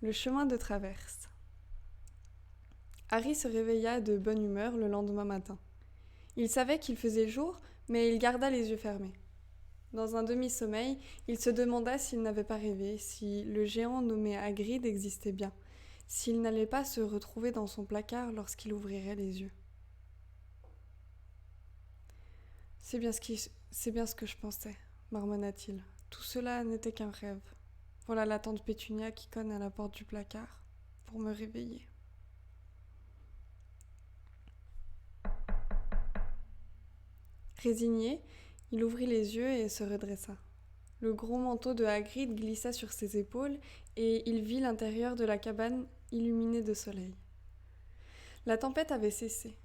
Le chemin de traverse. Harry se réveilla de bonne humeur le lendemain matin. Il savait qu'il faisait jour, mais il garda les yeux fermés. Dans un demi-sommeil, il se demanda s'il n'avait pas rêvé, si le géant nommé Hagrid existait bien, s'il n'allait pas se retrouver dans son placard lorsqu'il ouvrirait les yeux. C'est bien ce que je pensais, marmonna-t-il. Tout cela n'était qu'un rêve. Voilà la tante Pétunia qui cogne à la porte du placard pour me réveiller. Résigné, il ouvrit les yeux et se redressa. Le gros manteau de Hagrid glissa sur ses épaules et il vit l'intérieur de la cabane illuminé de soleil. La tempête avait cessé.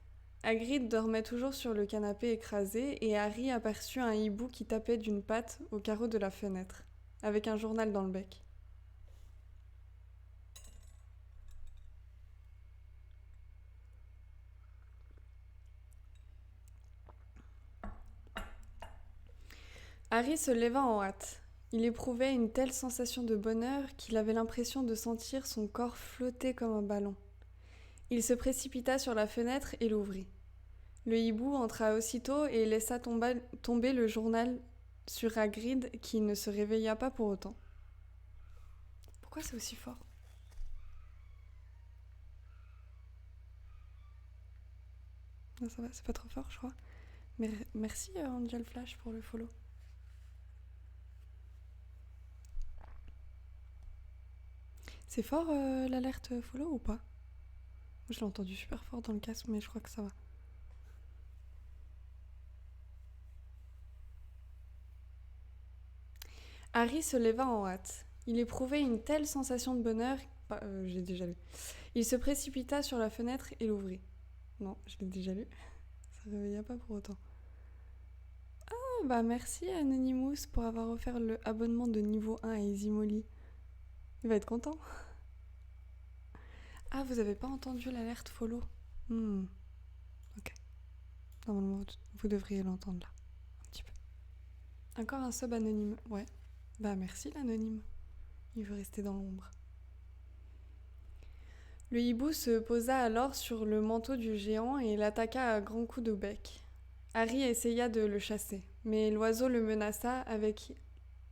Hagrid dormait toujours sur le canapé écrasé et Harry aperçut un hibou qui tapait d'une patte au carreau de la fenêtre, avec un journal dans le bec. Harry se leva en hâte. Il éprouvait une telle sensation de bonheur qu'il avait l'impression de sentir son corps flotter comme un ballon. Il se précipita sur la fenêtre et l'ouvrit. Le hibou entra aussitôt et laissa tomber le journal sur Hagrid qui ne se réveilla pas pour autant. Pourquoi c'est aussi fort ? Non, ça va, c'est pas trop fort, je crois. Mais merci Angel Flash pour le follow. C'est fort l'alerte follow ou pas ? Moi, je l'ai entendu super fort dans le casque, mais je crois que ça va. Harry se leva en hâte. Il éprouvait une telle sensation de bonheur... j'ai déjà lu. Il se précipita sur la fenêtre et l'ouvrit. Non, je l'ai déjà lu. Ça ne réveilla pas pour autant. Ah bah merci Anonymous pour avoir offert le abonnement de niveau 1 à Easy Molly. Il va être content. Ah, vous avez pas entendu l'alerte follow ? Ok. Normalement, vous devriez l'entendre là. Un petit peu. Encore un sub anonyme. Ouais. Bah merci l'anonyme. Il veut rester dans l'ombre. Le hibou se posa alors sur le manteau du géant et l'attaqua à grands coups de bec. Harry essaya de le chasser, mais l'oiseau le menaça avec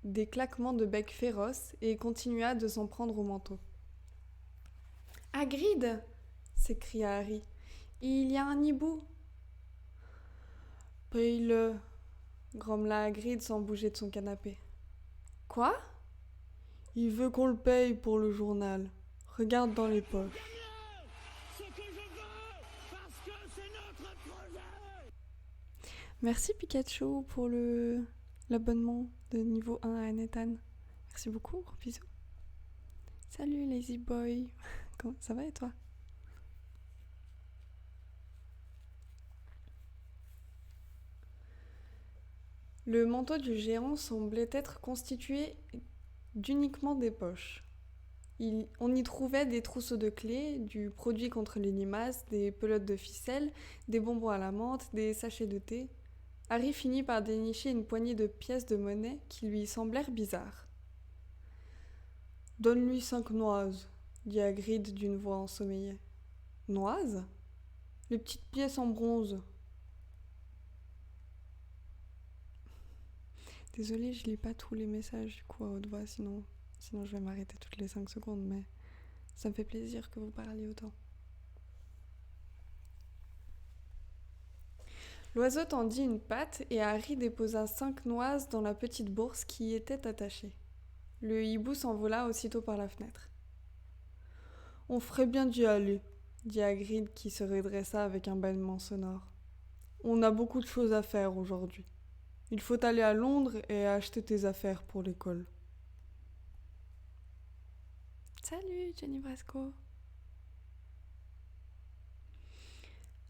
des claquements de bec féroces et continua de s'en prendre au manteau. « Hagrid !» s'écria Harry. « Il y a un hibou !»« Paye-le !» grommela Hagrid sans bouger de son canapé. « Quoi ?»« Il veut qu'on le paye pour le journal. Regarde dans les poches. » Merci Pikachu pour l'abonnement de niveau 1 à Nathan. Merci beaucoup, gros bisous. Salut Lazy Boy. Comment ça va et toi ? Le manteau du géant semblait être constitué d'uniquement des poches. On y trouvait des trousseaux de clés, du produit contre les limaces, des pelotes de ficelle, des bonbons à la menthe, des sachets de thé. Harry finit par dénicher une poignée de pièces de monnaie qui lui semblèrent bizarres. « Donne-lui 5 noises, » dit Hagrid d'une voix ensommeillée. « Noises ? Les petites pièces en bronze. » Désolée, je lis pas tous les messages du coup à haute voix, sinon je vais m'arrêter toutes les 5 secondes, mais ça me fait plaisir que vous parliez autant. L'oiseau tendit une patte et Harry déposa 5 noises dans la petite bourse qui y était attachée. Le hibou s'envola aussitôt par la fenêtre. « On ferait bien d'y aller, » dit Hagrid qui se redressa avec un bâillement sonore. « On a beaucoup de choses à faire aujourd'hui. Il faut aller à Londres et acheter tes affaires pour l'école. » Salut Jenny Brasco.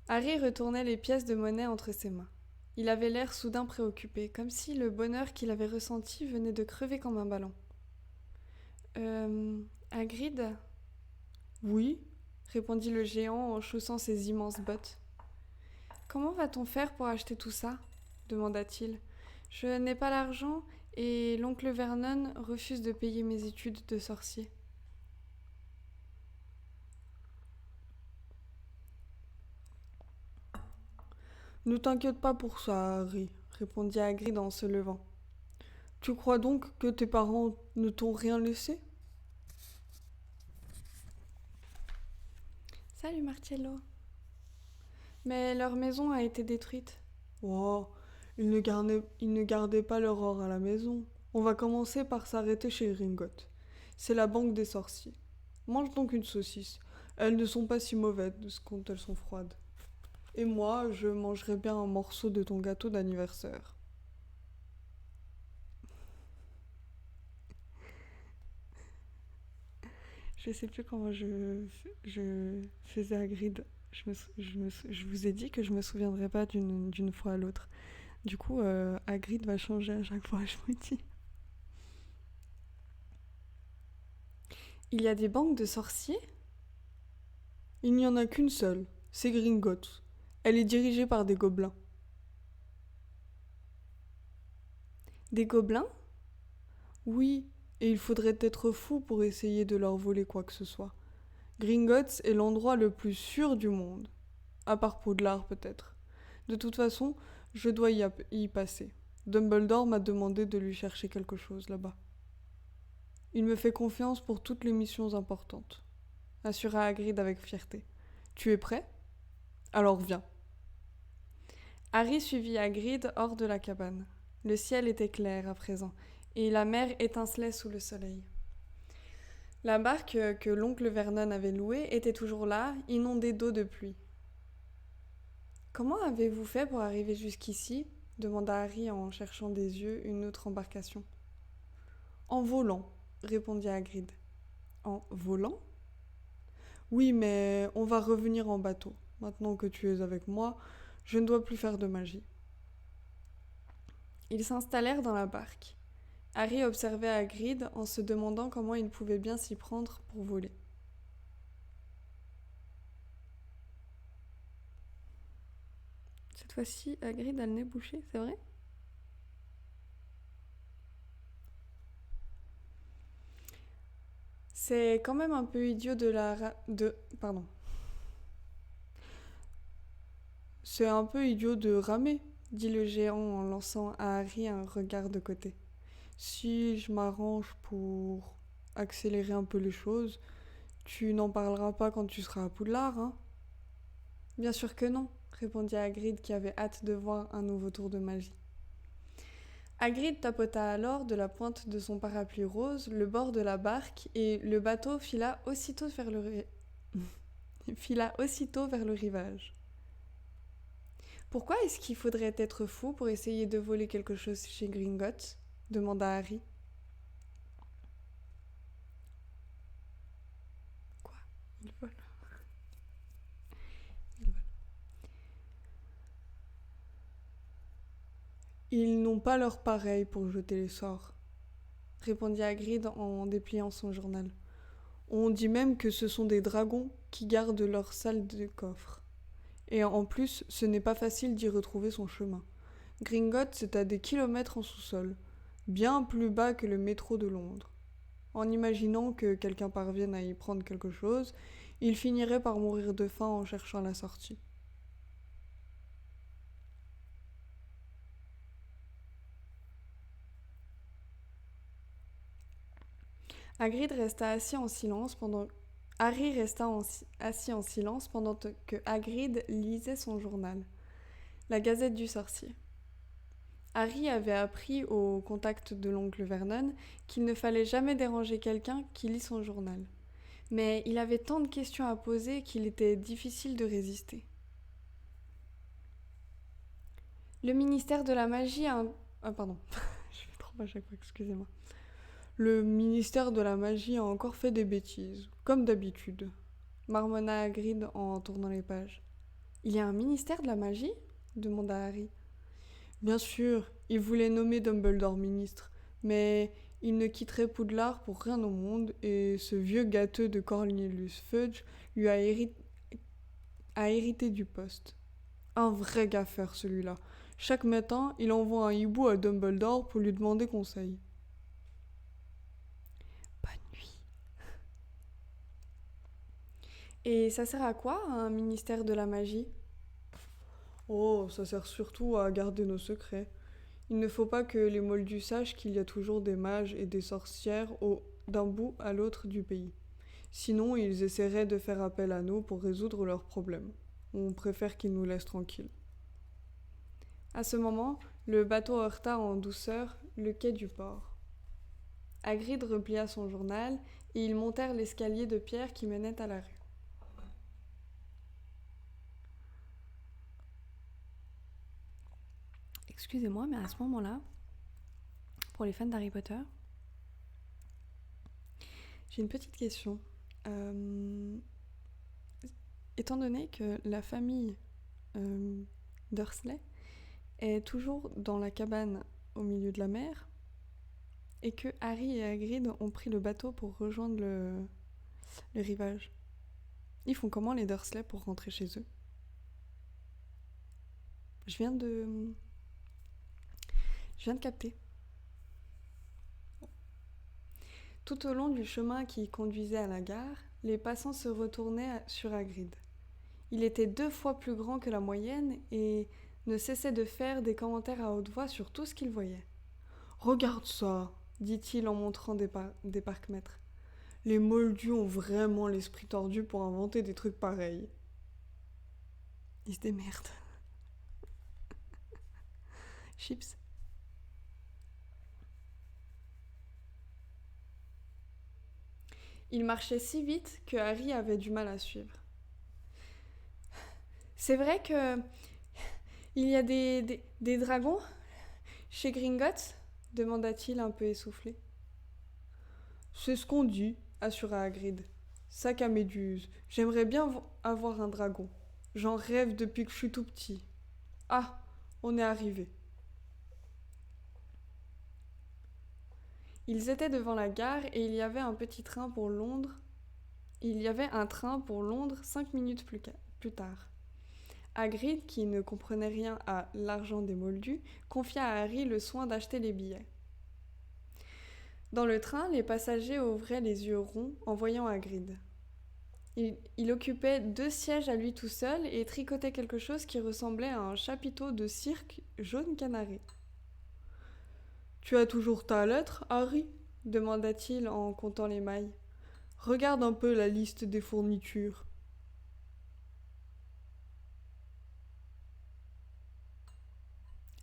Harry retournait les pièces de monnaie entre ses mains. Il avait l'air soudain préoccupé, comme si le bonheur qu'il avait ressenti venait de crever comme un ballon. Hagrid ? Oui, répondit le géant en chaussant ses immenses bottes. Comment va-t-on faire pour acheter tout ça ? Demanda-t-il. Je n'ai pas l'argent et l'oncle Vernon refuse de payer mes études de sorcier. Ne t'inquiète pas pour ça, Harry, répondit Hagrid en se levant. Tu crois donc que tes parents ne t'ont rien laissé? Salut Marcello. Mais leur maison a été détruite. Oh, ils ne gardaient pas leur or à la maison. On va commencer par s'arrêter chez Gringotts. C'est la banque des sorciers. Mange donc une saucisse. Elles ne sont pas si mauvaises quand elles sont froides. Et moi, je mangerai bien un morceau de ton gâteau d'anniversaire. Je sais plus comment je faisais Hagrid. Je vous ai dit que je me souviendrai pas d'une fois à l'autre. Du coup, Hagrid va changer à chaque fois, je vous dis. Il y a des banques de sorciers? Il n'y en a qu'une seule, c'est Gringotts. Elle est dirigée par des gobelins. Des gobelins? Oui, et il faudrait être fou pour essayer de leur voler quoi que ce soit. Gringotts est l'endroit le plus sûr du monde. À part Poudlard peut-être. De toute façon, je dois y passer. Dumbledore m'a demandé de lui chercher quelque chose là-bas. Il me fait confiance pour toutes les missions importantes, assura Hagrid avec fierté. Tu es prêt? Alors viens. Harry suivit Hagrid hors de la cabane. Le ciel était clair à présent, et la mer étincelait sous le soleil. La barque que l'oncle Vernon avait louée était toujours là, inondée d'eau de pluie. Comment avez-vous fait pour arriver jusqu'ici? Demanda Harry en cherchant des yeux une autre embarcation. En volant, répondit Hagrid. En volant? Oui, mais on va revenir en bateau. Maintenant que tu es avec moi, je ne dois plus faire de magie. Ils s'installèrent dans la barque. Harry observait Hagrid en se demandant comment il pouvait bien s'y prendre pour voler. Cette fois-ci, Hagrid a le nez bouché, c'est vrai? C'est quand même un peu idiot Pardon. C'est un peu idiot de ramer, dit le géant en lançant à Harry un regard de côté. Si je m'arrange pour accélérer un peu les choses, tu n'en parleras pas quand tu seras à Poudlard, hein? Bien sûr que non, répondit Hagrid qui avait hâte de voir un nouveau tour de magie. Hagrid tapota alors de la pointe de son parapluie rose le bord de la barque et le bateau fila aussitôt vers le rivage. Pourquoi est-ce qu'il faudrait être fou pour essayer de voler quelque chose chez Gringotts? Demanda Harry. Quoi? Il vole. Il vole. Ils n'ont pas leur pareil pour jeter les sorts, répondit Hagrid en dépliant son journal. On dit même que ce sont des dragons qui gardent leur salle de coffre. Et en plus, ce n'est pas facile d'y retrouver son chemin. Gringotts, c'est à des kilomètres en sous-sol, bien plus bas que le métro de Londres. En imaginant que quelqu'un parvienne à y prendre quelque chose, il finirait par mourir de faim en cherchant la sortie. Hagrid resta assis en silence pendant... Harry resta assis en silence pendant que Hagrid lisait son journal, la Gazette du Sorcier. Harry avait appris au contact de l'oncle Vernon qu'il ne fallait jamais déranger quelqu'un qui lit son journal. Mais il avait tant de questions à poser qu'il était difficile de résister. Le ministère de la magie a un... Ah pardon, je fais trop à chaque fois, excusez-moi. Le ministère de la magie a encore fait des bêtises, comme d'habitude, marmonna Hagrid en tournant les pages. Il y a un ministère de la magie? Demanda Harry. Bien sûr, il voulait nommer Dumbledore ministre, mais il ne quitterait Poudlard pour rien au monde et ce vieux gâteux de Cornelius Fudge lui a hérité du poste. Un vrai gaffeur celui-là. Chaque matin, il envoie un hibou à Dumbledore pour lui demander conseil. Bonne nuit. Et ça sert à quoi, un ministère de la magie? Oh, ça sert surtout à garder nos secrets. Il ne faut pas que les Moldus sachent qu'il y a toujours des mages et des sorcières d'un bout à l'autre du pays. Sinon, ils essaieraient de faire appel à nous pour résoudre leurs problèmes. On préfère qu'ils nous laissent tranquilles. À ce moment, le bateau heurta en douceur le quai du port. Hagrid replia son journal et ils montèrent l'escalier de pierre qui menait à la rue. Excusez-moi, mais à ce moment-là, pour les fans d'Harry Potter, j'ai une petite question. Étant donné que la famille Dursley est toujours dans la cabane au milieu de la mer et que Harry et Hagrid ont pris le bateau pour rejoindre le rivage, ils font comment les Dursley pour rentrer chez eux? Je viens de capter. Tout au long du chemin qui conduisait à la gare, les passants se retournaient sur Hagrid. Il était 2 fois plus grand que la moyenne et ne cessait de faire des commentaires à haute voix sur tout ce qu'il voyait. « Regarde ça !» dit-il en montrant des parcs-mètres. « Les Moldus ont vraiment l'esprit tordu pour inventer des trucs pareils. » Ils se démerdent. Chips. Il marchait si vite que Harry avait du mal à suivre. « C'est vrai que il y a des dragons chez Gringotts ?» demanda-t-il un peu essoufflé. « C'est ce qu'on dit, » assura Hagrid. « Sac à méduse, j'aimerais bien avoir un dragon. J'en rêve depuis que je suis tout petit. Ah, on est arrivé. » Ils étaient devant la gare et il y avait un train pour Londres 5 minutes plus tard. Hagrid, qui ne comprenait rien à l'argent des Moldus, confia à Harry le soin d'acheter les billets. Dans le train, les passagers ouvraient les yeux ronds en voyant Hagrid. Il occupait 2 sièges à lui tout seul et tricotait quelque chose qui ressemblait à un chapiteau de cirque jaune canari. « Tu as toujours ta lettre, Harry ?» demanda-t-il en comptant les mailles. « Regarde un peu la liste des fournitures. »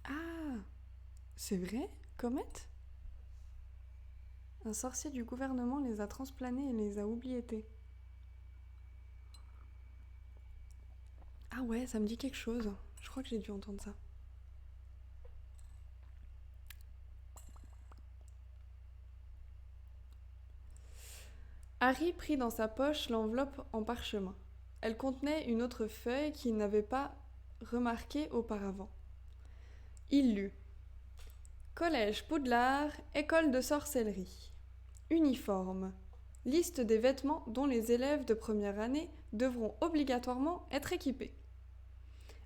Ah, c'est vrai, Comet ? Un sorcier du gouvernement les a transplanés et les a oubliés. Ah ouais, ça me dit quelque chose. Je crois que j'ai dû entendre ça. Harry prit dans sa poche l'enveloppe en parchemin. Elle contenait une autre feuille qu'il n'avait pas remarquée auparavant. Il lut « Collège Poudlard, école de sorcellerie. Uniforme. Liste des vêtements dont les élèves de première année devront obligatoirement être équipés.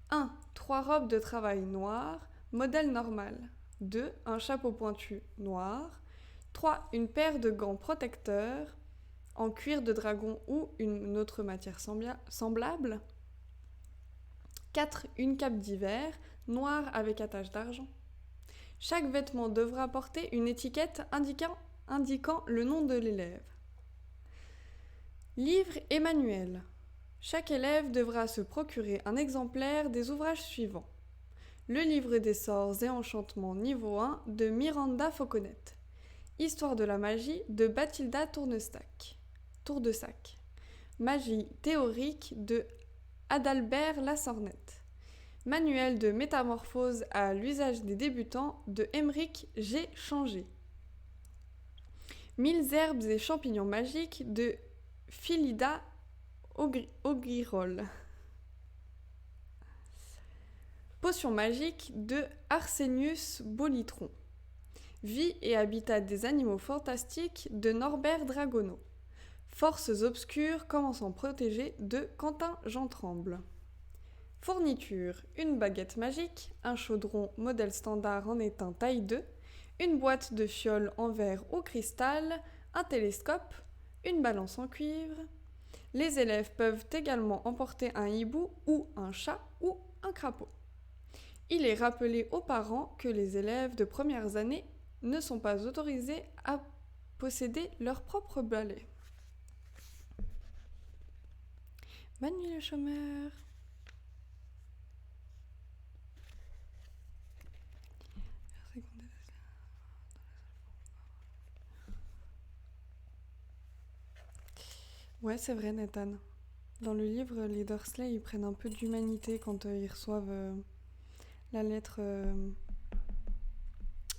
1. 3 robes de travail noires, modèle normal. 2. Un chapeau pointu noir. 3. Une paire de gants protecteurs en cuir de dragon ou une autre matière semblable. 4. Une cape d'hiver, noire avec attache d'argent. Chaque vêtement devra porter une étiquette indiquant le nom de l'élève. Livre et manuel. Chaque élève devra se procurer un exemplaire des ouvrages suivants. Le livre des sorts et enchantements niveau 1 de Miranda Fauconnet. Histoire de la magie de Bathilda Tourdesac. Magie théorique de Adalbert Lassornette. Manuel de métamorphose à l'usage des débutants de Émeric G. Changé. 1000 herbes et champignons magiques de Philida Ogirol. Potion magique de Arsenius Bolitron. Vie et habitat des animaux fantastiques de Norbert Dragono. Forces obscures commençant protégées de Quentin Jean Tremble. Fourniture, une baguette magique, un chaudron modèle standard en étain taille 2, une boîte de fioles en verre ou cristal, un télescope, une balance en cuivre. Les élèves peuvent également emporter un hibou ou un chat ou un crapaud. Il est rappelé aux parents que les élèves de premières années ne sont pas autorisés à posséder leur propre balai. Bonne nuit le chômeur. Ouais, c'est vrai, Nathan. Dans le livre, les Dursley, ils prennent un peu d'humanité quand ils reçoivent la lettre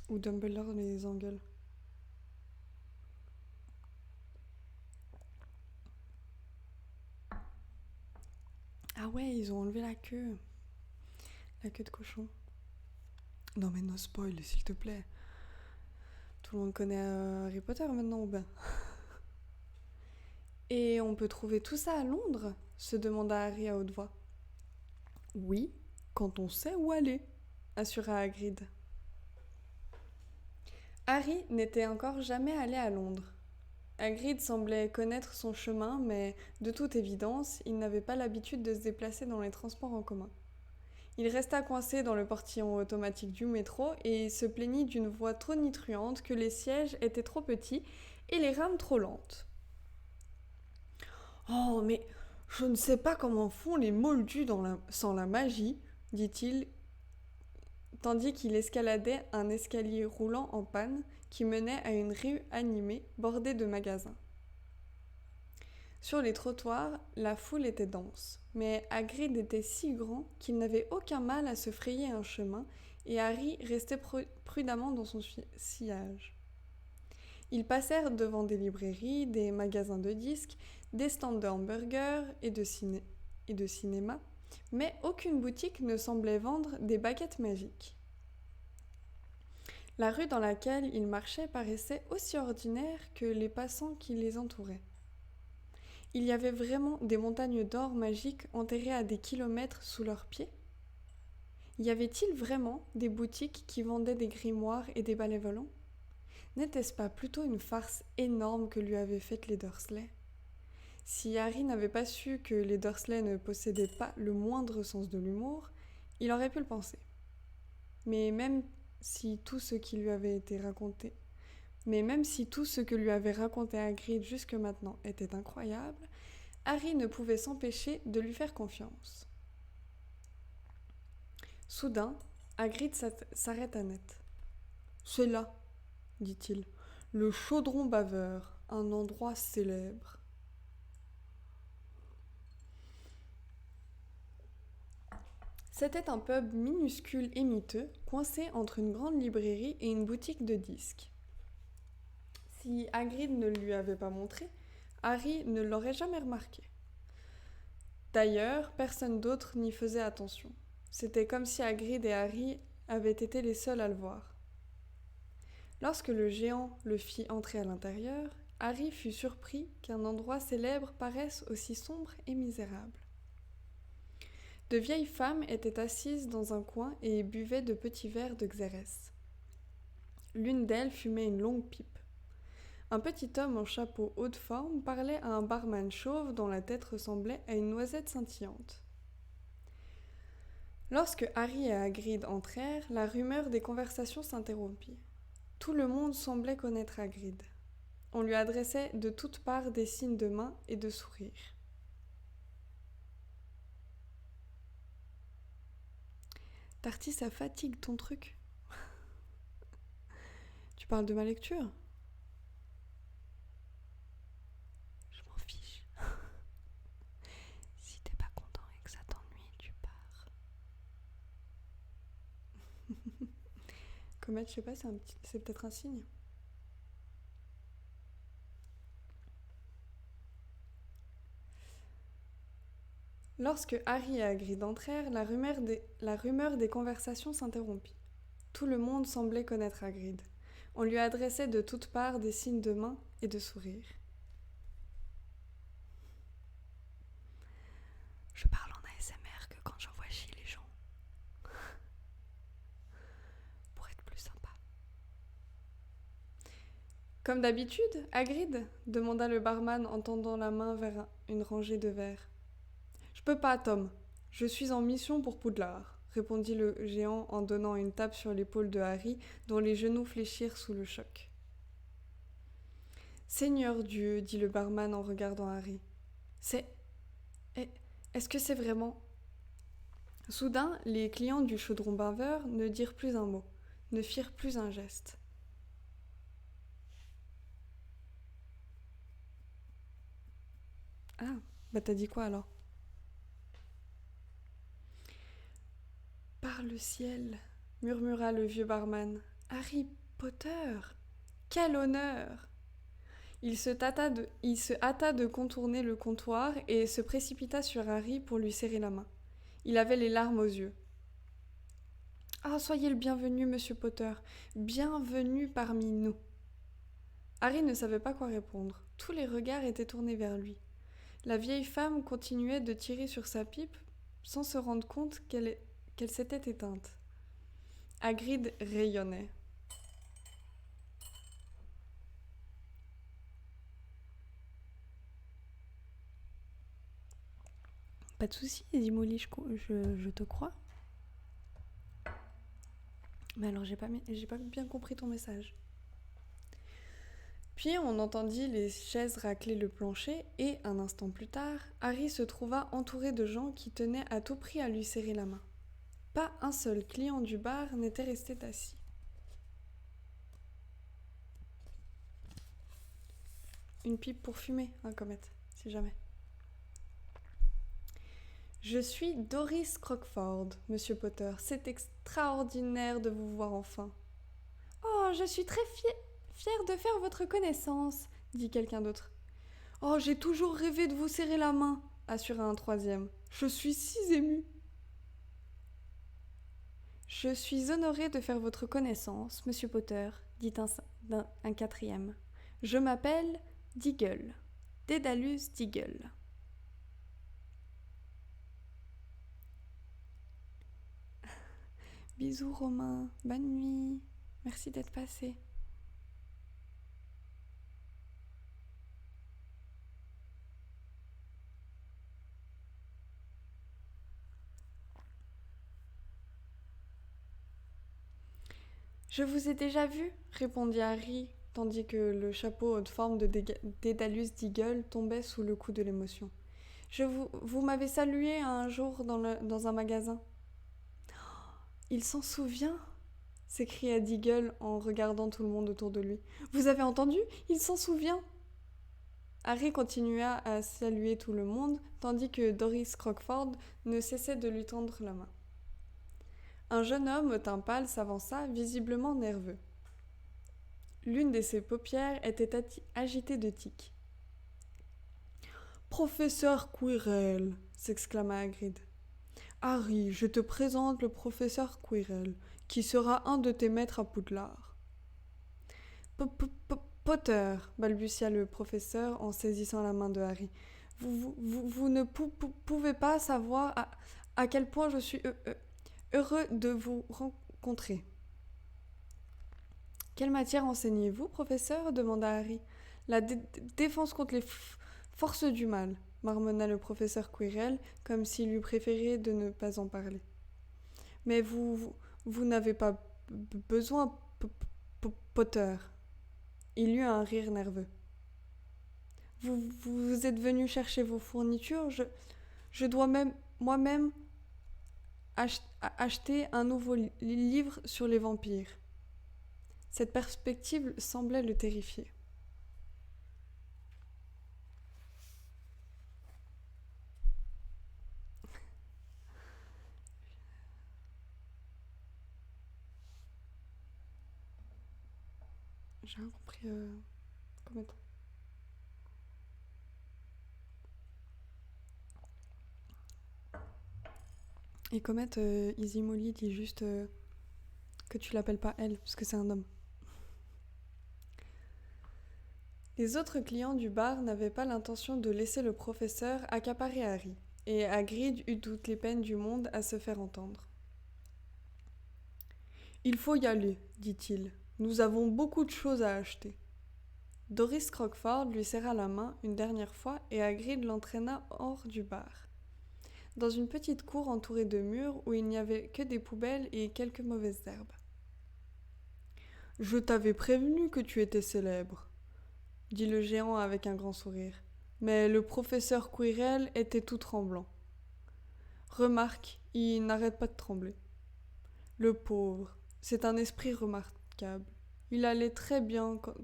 où Dumbledore les engueule. Ah ouais, ils ont enlevé la queue. La queue de cochon. Non mais no spoil, s'il te plaît. Tout le monde connaît Harry Potter maintenant, ou ben. Et on peut trouver tout ça à Londres ? Se demanda Harry à haute voix. Oui, quand on sait où aller, assura Hagrid. Harry n'était encore jamais allé à Londres. Hagrid semblait connaître son chemin, mais de toute évidence, il n'avait pas l'habitude de se déplacer dans les transports en commun. Il resta coincé dans le portillon automatique du métro et se plaignit d'une voix tonitruante que les sièges étaient trop petits et les rames trop lentes. « Oh, mais je ne sais pas comment font les moldus sans la magie, dit-il, tandis qu'il escaladait un escalier roulant en panne qui menait à une rue animée bordée de magasins. Sur les trottoirs, la foule était dense, mais Hagrid était si grand qu'il n'avait aucun mal à se frayer un chemin et Harry restait prudemment dans son sillage. Ils passèrent devant des librairies, des magasins de disques, des stands de hamburgers et de cinéma, mais aucune boutique ne semblait vendre des baguettes magiques. La rue dans laquelle ils marchaient paraissait aussi ordinaire que les passants qui les entouraient. Il y avait vraiment des montagnes d'or magiques enterrées à des kilomètres sous leurs pieds ? Y avait-il vraiment des boutiques qui vendaient des grimoires et des balais volants ? N'était-ce pas plutôt une farce énorme que lui avaient faite les Dursley ? Si Harry n'avait pas su que les Dursley ne possédaient pas le moindre sens de l'humour, il aurait pu le penser. Mais même si tout ce qui lui avait été raconté, Hagrid jusque maintenant était incroyable, Harry ne pouvait s'empêcher de lui faire confiance. Soudain, Hagrid s'arrêta net. « C'est là, dit-il, le Chaudron Baveur, un endroit célèbre. » C'était un pub minuscule et miteux, coincé entre une grande librairie et une boutique de disques. Si Hagrid ne lui avait pas montré, Harry ne l'aurait jamais remarqué. D'ailleurs, personne d'autre n'y faisait attention. C'était comme si Hagrid et Harry avaient été les seuls à le voir. Lorsque le géant le fit entrer à l'intérieur, Harry fut surpris qu'un endroit célèbre paraisse aussi sombre et misérable. De vieilles femmes étaient assises dans un coin et buvaient de petits verres de xérès. L'une d'elles fumait une longue pipe. Un petit homme en chapeau haut de forme parlait à un barman chauve dont la tête ressemblait à une noisette scintillante. Lorsque Harry et Hagrid entrèrent, la rumeur des conversations s'interrompit. Tout le monde semblait connaître Hagrid. On lui adressait de toutes parts des signes de main et de sourires. Tarty, ça fatigue ton truc. Tu parles de ma lecture ? Je m'en fiche. Si t'es pas content et que ça t'ennuie, tu pars. Comète, je sais pas, c'est peut-être un signe. Lorsque Harry et Hagrid entrèrent, la rumeur des conversations s'interrompit. Tout le monde semblait connaître Hagrid. On lui adressait de toutes parts des signes de main et de sourires. Je parle en ASMR que quand j'envoie chier les gens. Pour être plus sympa. Comme d'habitude, Hagrid ? Demanda le barman en tendant la main vers une rangée de verres. « Je peux pas, Tom. Je suis en mission pour Poudlard. » répondit le géant en donnant une tape sur l'épaule de Harry, dont les genoux fléchirent sous le choc. Seigneur Dieu, dit le barman en regardant Harry. Est-ce que c'est vraiment... Soudain, les clients du chaudron baveur ne dirent plus un mot, ne firent plus un geste. Ah, bah t'as dit quoi alors? Par le ciel, murmura le vieux barman. Harry Potter, quel honneur! Il se hâta de contourner le comptoir et se précipita sur Harry pour lui serrer la main. Il avait les larmes aux yeux. Ah, soyez le bienvenu, monsieur Potter, bienvenue parmi nous. Harry ne savait pas quoi répondre. Tous les regards étaient tournés vers lui. La vieille femme continuait de tirer sur sa pipe sans se rendre compte qu'elle s'était éteinte. Hagrid rayonnait. Pas de souci, dit Molly, je te crois. Mais alors, j'ai pas bien compris ton message. Puis on entendit les chaises racler le plancher et, un instant plus tard, Harry se trouva entouré de gens qui tenaient à tout prix à lui serrer la main. Pas un seul client du bar n'était resté assis. Une pipe pour fumer, hein, Comète, si jamais. Je suis Doris Crockford, monsieur Potter. C'est extraordinaire de vous voir enfin. Oh, je suis très fière de faire votre connaissance, dit quelqu'un d'autre. Oh, j'ai toujours rêvé de vous serrer la main, assura un troisième. Je suis si émue. Je suis honorée de faire votre connaissance, monsieur Potter, dit un quatrième. Je m'appelle Diggle, Dédalus Diggle. Bisous Romain, bonne nuit, merci d'être passé. Je vous ai déjà vu, répondit Harry, tandis que le chapeau de forme de Dédalus Diggle tombait sous le coup de l'émotion. Vous m'avez salué un jour dans un magasin. Il s'en souvient, s'écria Diggle en regardant tout le monde autour de lui. Vous avez entendu? Il s'en souvient. Harry continua à saluer tout le monde, tandis que Doris Crockford ne cessait de lui tendre la main. Un jeune homme au teint pâle s'avança, visiblement nerveux. L'une de ses paupières était agitée de tics. « Professeur Quirrell !» s'exclama Hagrid. « Harry, je te présente le professeur Quirrell, qui sera un de tes maîtres à Poudlard. »« Potter !» balbutia le professeur en saisissant la main de Harry. « Vous ne pouvez pas savoir à quel point je suis heureux de vous rencontrer. »« Quelle matière enseignez-vous, professeur ?» demanda Harry. « La défense contre les forces du mal, » marmonna le professeur Quirrell, comme s'il eût préféré de ne pas en parler. « Mais vous n'avez pas besoin, Potter. » Il eut un rire nerveux. « Vous êtes venu chercher vos fournitures, je dois moi-même acheter un nouveau livre sur les vampires. » Cette perspective semblait le terrifier. J'ai rien compris. Comment être... Et Comet, Easy Molly dit juste que tu l'appelles pas elle, parce que c'est un homme. Les autres clients du bar n'avaient pas l'intention de laisser le professeur accaparer Harry, et Hagrid eut toutes les peines du monde à se faire entendre. « Il faut y aller, dit-il. Nous avons beaucoup de choses à acheter. » Doris Crockford lui serra la main une dernière fois et Hagrid l'entraîna hors du bar. dans une petite cour entourée de murs où il n'y avait que des poubelles et quelques mauvaises herbes. « Je t'avais prévenu que tu étais célèbre, » dit le géant avec un grand sourire. Mais le professeur Quirrell était tout tremblant. Remarque, il n'arrête pas de trembler. Le pauvre, c'est un esprit remarquable. Il allait très bien quand...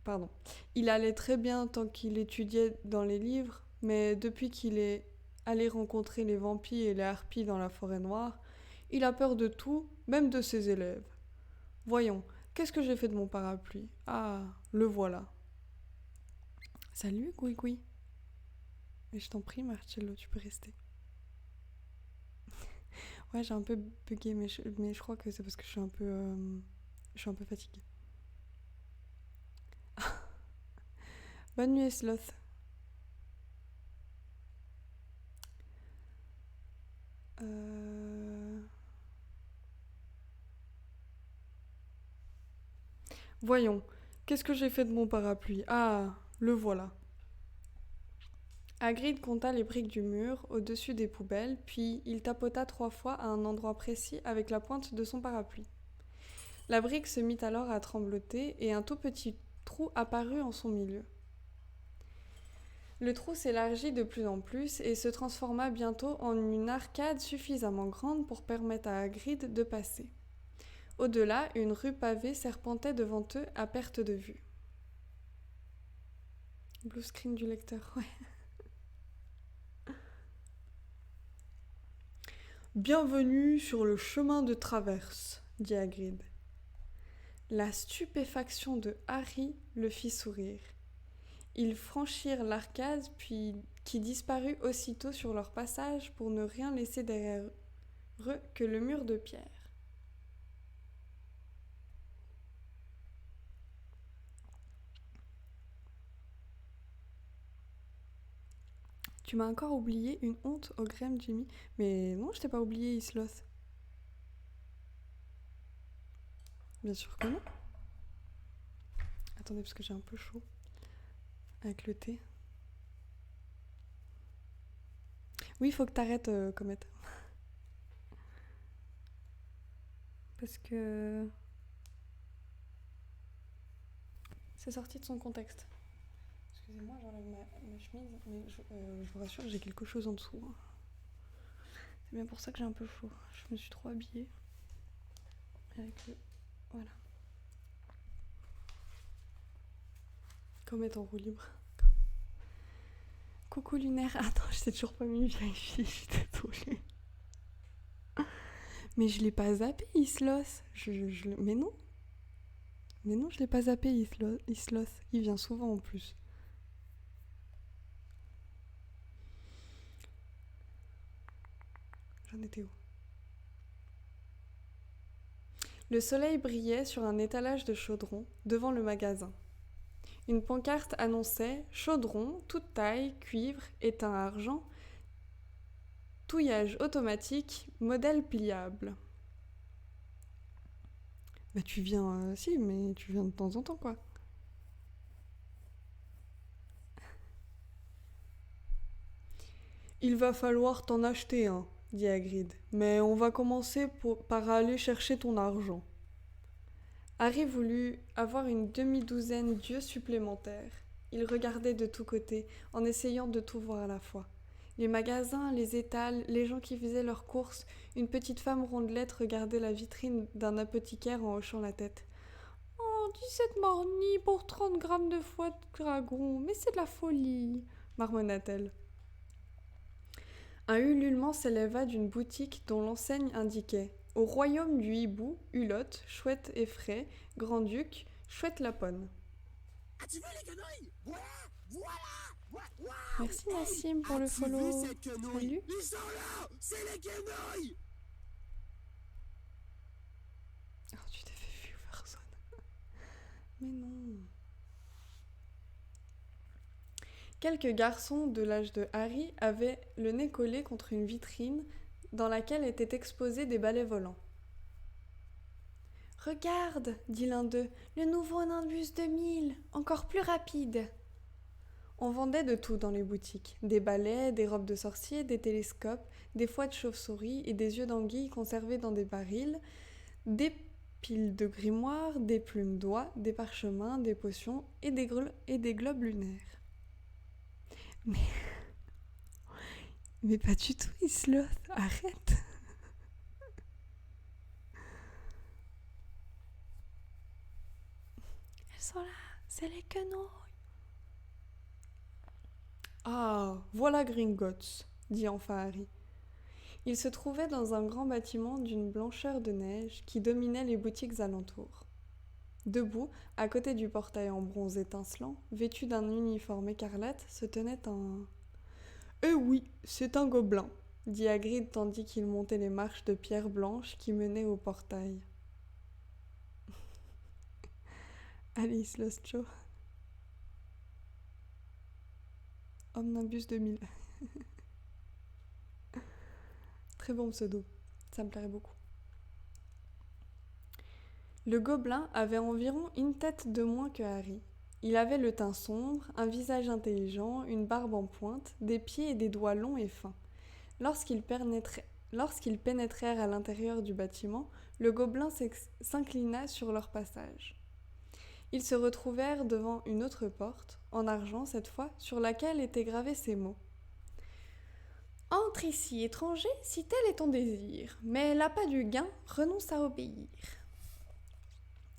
Pardon. Il allait très bien tant qu'il étudiait dans les livres, mais depuis qu'il est allé rencontrer les vampires et les harpies dans la forêt noire, il a peur de tout, même de ses élèves. Voyons, qu'est-ce que j'ai fait de mon parapluie? Ah, le voilà. Salut, Gouigoui. Mais je t'en prie, Marcello, tu peux rester. Ouais, j'ai un peu bugué, mais je crois que c'est parce que je suis un peu fatiguée. Bonne nuit, Sloth. Voyons, qu'est-ce que j'ai fait de mon parapluie? Ah, le voilà. Hagrid compta les briques du mur au-dessus des poubelles, puis il tapota 3 fois à un endroit précis avec la pointe de son parapluie. La brique se mit alors à trembloter et un tout petit trou apparut en son milieu. Le trou s'élargit de plus en plus et se transforma bientôt en une arcade suffisamment grande pour permettre à Hagrid de passer. Au-delà, une rue pavée serpentait devant eux à perte de vue. Blue screen du lecteur, ouais. Bienvenue sur le chemin de traverse, dit Hagrid. La stupéfaction de Harry le fit sourire. Ils franchirent l'arcade, puis qui disparut aussitôt sur leur passage pour ne rien laisser derrière eux que le mur de pierre. Tu m'as encore oublié une honte au Graham, Jimmy. Mais non, je t'ai pas oublié, Isloth. Bien sûr que non. Attendez, parce que j'ai un peu chaud. Avec le thé. Oui, il faut que t'arrêtes, Comet. Parce que... c'est sorti de son contexte. Excusez-moi, j'enlève ma chemise, mais je vous rassure, j'ai quelque chose en dessous. C'est bien pour ça que j'ai un peu chaud. Je me suis trop habillée. Avec le... Voilà. Comet en roue libre. Coucou Lunaire. Attends, je t'ai toujours pas mis vérifier, je suis désolée. Mais je l'ai pas zappé, Islos. Mais non. Mais non, je l'ai pas zappé, Islos. Il vient souvent en plus. J'en étais où? Le soleil brillait sur un étalage de chaudron devant le magasin. Une pancarte annonçait « Chaudron, toute taille, cuivre, étain argent, touillage automatique, modèle pliable. » Bah tu viens... si, mais tu viens de temps en temps, quoi. Il va falloir t'en acheter un, dit Hagrid. Mais on va commencer par aller chercher ton argent. Harry voulut avoir une demi-douzaine d'yeux supplémentaires. Il regardait de tous côtés, en essayant de tout voir à la fois. Les magasins, les étals, les gens qui faisaient leurs courses, une petite femme rondelette regardait la vitrine d'un apothicaire en hochant la tête. « Oh, 17 mornies pour 30 grammes de foie de dragon, mais c'est de la folie !» marmonna-t-elle. Un ululement s'éleva d'une boutique dont l'enseigne indiquait « Au royaume du hibou, Hulotte, chouette effraie, grand-duc, chouette lapone. » As-tu vu les quenouilles? Voilà. Merci Nassim pour le follow. Salut. Ils sont là. C'est les quenouilles. Oh, tu t'es fait vue, personne. Mais non. Quelques garçons de l'âge de Harry avaient le nez collé contre une vitrine dans laquelle étaient exposés des balais volants. « Regarde, dit l'un d'eux, le nouveau Nimbus 2000, encore plus rapide. » On vendait de tout dans les boutiques. Des balais, des robes de sorciers, des télescopes, des foies de chauve-souris et des yeux d'anguille conservés dans des barils, des piles de grimoires, des plumes d'oie, des parchemins, des potions et des globes lunaires. Mais pas du tout, Isloth, arrête. Elles sont là, c'est les quenouilles. Ah, voilà Gringotts, dit enfin Harry. Il se trouvait dans un grand bâtiment d'une blancheur de neige qui dominait les boutiques alentours. Debout, à côté du portail en bronze étincelant, vêtu d'un uniforme écarlate, se tenait un... « Eh oui, c'est un gobelin », dit Hagrid tandis qu'il montait les marches de pierre blanche qui menaient au portail. Alice Lostcho. Omnibus 2000. Très bon pseudo, ça me plairait beaucoup. Le gobelin avait environ une tête de moins que Harry. Il avait le teint sombre, un visage intelligent, une barbe en pointe, des pieds et des doigts longs et fins. Lorsqu'ils pénétrèrent à l'intérieur du bâtiment, le gobelin s'inclina sur leur passage. Ils se retrouvèrent devant une autre porte, en argent cette fois, sur laquelle étaient gravés ces mots. « Entre ici, étranger, si tel est ton désir, mais l'appât du gain renonce à obéir.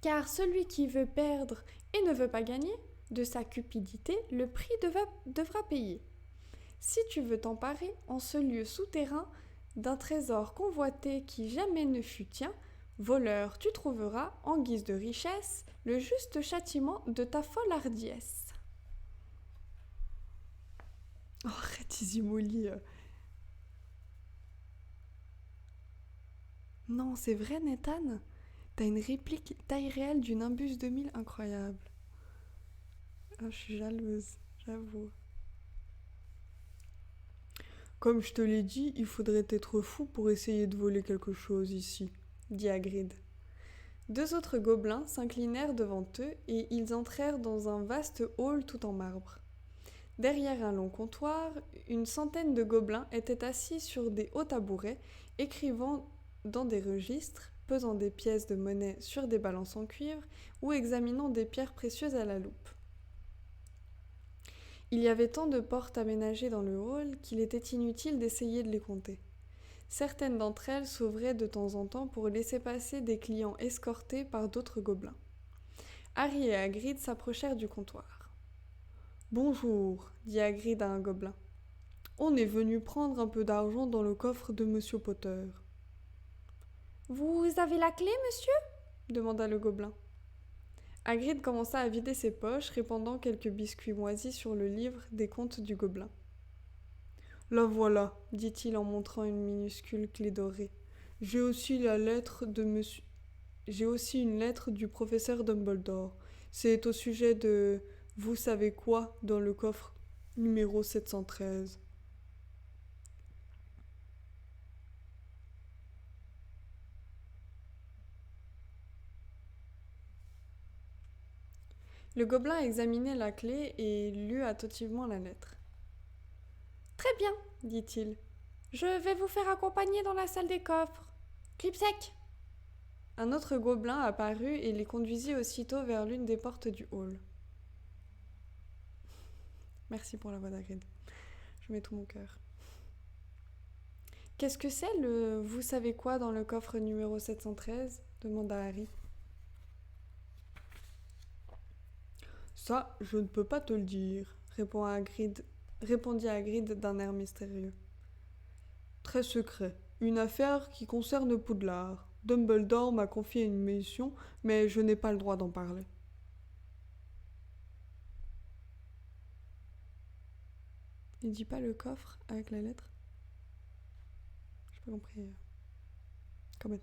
Car celui qui veut perdre et ne veut pas gagner, de sa cupidité, le prix devra payer. Si tu veux t'emparer en ce lieu souterrain d'un trésor convoité qui jamais ne fut tien, voleur, tu trouveras, en guise de richesse, le juste châtiment de ta folle hardiesse. » Oh, arrête, Izzy Molly. Non, c'est vrai, Nathan. T'as une réplique taille réelle du Nimbus 2000 incroyable. Oh, je suis jalouse, j'avoue. Comme je te l'ai dit, il faudrait être fou pour essayer de voler quelque chose ici, dit Hagrid. Deux autres gobelins s'inclinèrent devant eux et ils entrèrent dans un vaste hall tout en marbre. Derrière un long comptoir, une centaine de gobelins étaient assis sur des hauts tabourets, écrivant dans des registres, pesant des pièces de monnaie sur des balances en cuivre ou examinant des pierres précieuses à la loupe. Il y avait tant de portes aménagées dans le hall qu'il était inutile d'essayer de les compter. Certaines d'entre elles s'ouvraient de temps en temps pour laisser passer des clients escortés par d'autres gobelins. Harry et Hagrid s'approchèrent du comptoir. « Bonjour, dit Hagrid à un gobelin. On est venu prendre un peu d'argent dans le coffre de Monsieur Potter. »« Vous avez la clé, monsieur ?» demanda le gobelin. Hagrid commença à vider ses poches, répandant quelques biscuits moisis sur le livre des contes du gobelin. « La voilà, dit-il en montrant une minuscule clé dorée. J'ai aussi une lettre du professeur Dumbledore. C'est au sujet de vous savez quoi dans le coffre numéro 713. » Le gobelin examinait la clé et lut attentivement la lettre. « Très bien, dit-il. Je vais vous faire accompagner dans la salle des coffres. Gripsec !» Un autre gobelin apparut et les conduisit aussitôt vers l'une des portes du hall. Merci pour la voix d'Hagrid. Je mets tout mon cœur. « Qu'est-ce que c'est le vous savez quoi dans le coffre numéro 713 ?» demanda Harry. « Ça, je ne peux pas te le dire, répondit Hagrid d'un air mystérieux. Très secret, une affaire qui concerne Poudlard. Dumbledore m'a confié une mission, mais je n'ai pas le droit d'en parler. » Il dit pas le coffre avec la lettre ? J'ai pas compris. Comment ?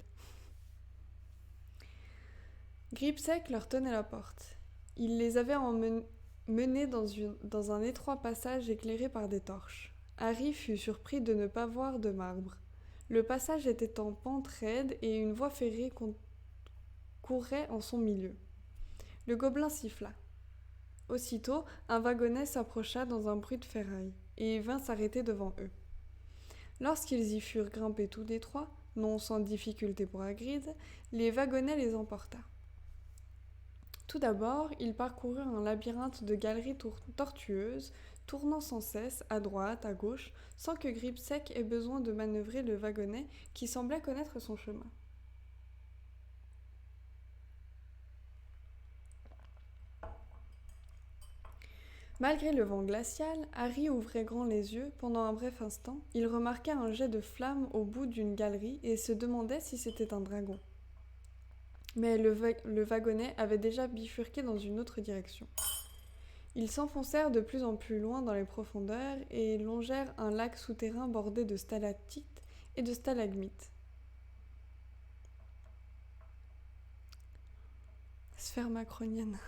Gripsec leur tenait la porte. Il les avait menés dans un étroit passage éclairé par des torches. Harry fut surpris de ne pas voir de marbre. Le passage était en pente raide et une voie ferrée courait en son milieu. Le gobelin siffla. « Aussitôt, un wagonnet s'approcha dans un bruit de ferraille et vint s'arrêter devant eux. Lorsqu'ils y furent grimpés tous les trois, non sans difficulté pour Hagrid, les wagonnets les emporta. Tout d'abord, ils parcoururent un labyrinthe de galeries tortueuses, tournant sans cesse, à droite, à gauche, sans que Gripsec ait besoin de manœuvrer le wagonnet qui semblait connaître son chemin. Malgré le vent glacial, Harry ouvrait grand les yeux. Pendant un bref instant, il remarqua un jet de flamme au bout d'une galerie et se demandait si c'était un dragon. Mais le wagonnet avait déjà bifurqué dans une autre direction. Ils s'enfoncèrent de plus en plus loin dans les profondeurs et longèrent un lac souterrain bordé de stalactites et de stalagmites. Sphère macronienne.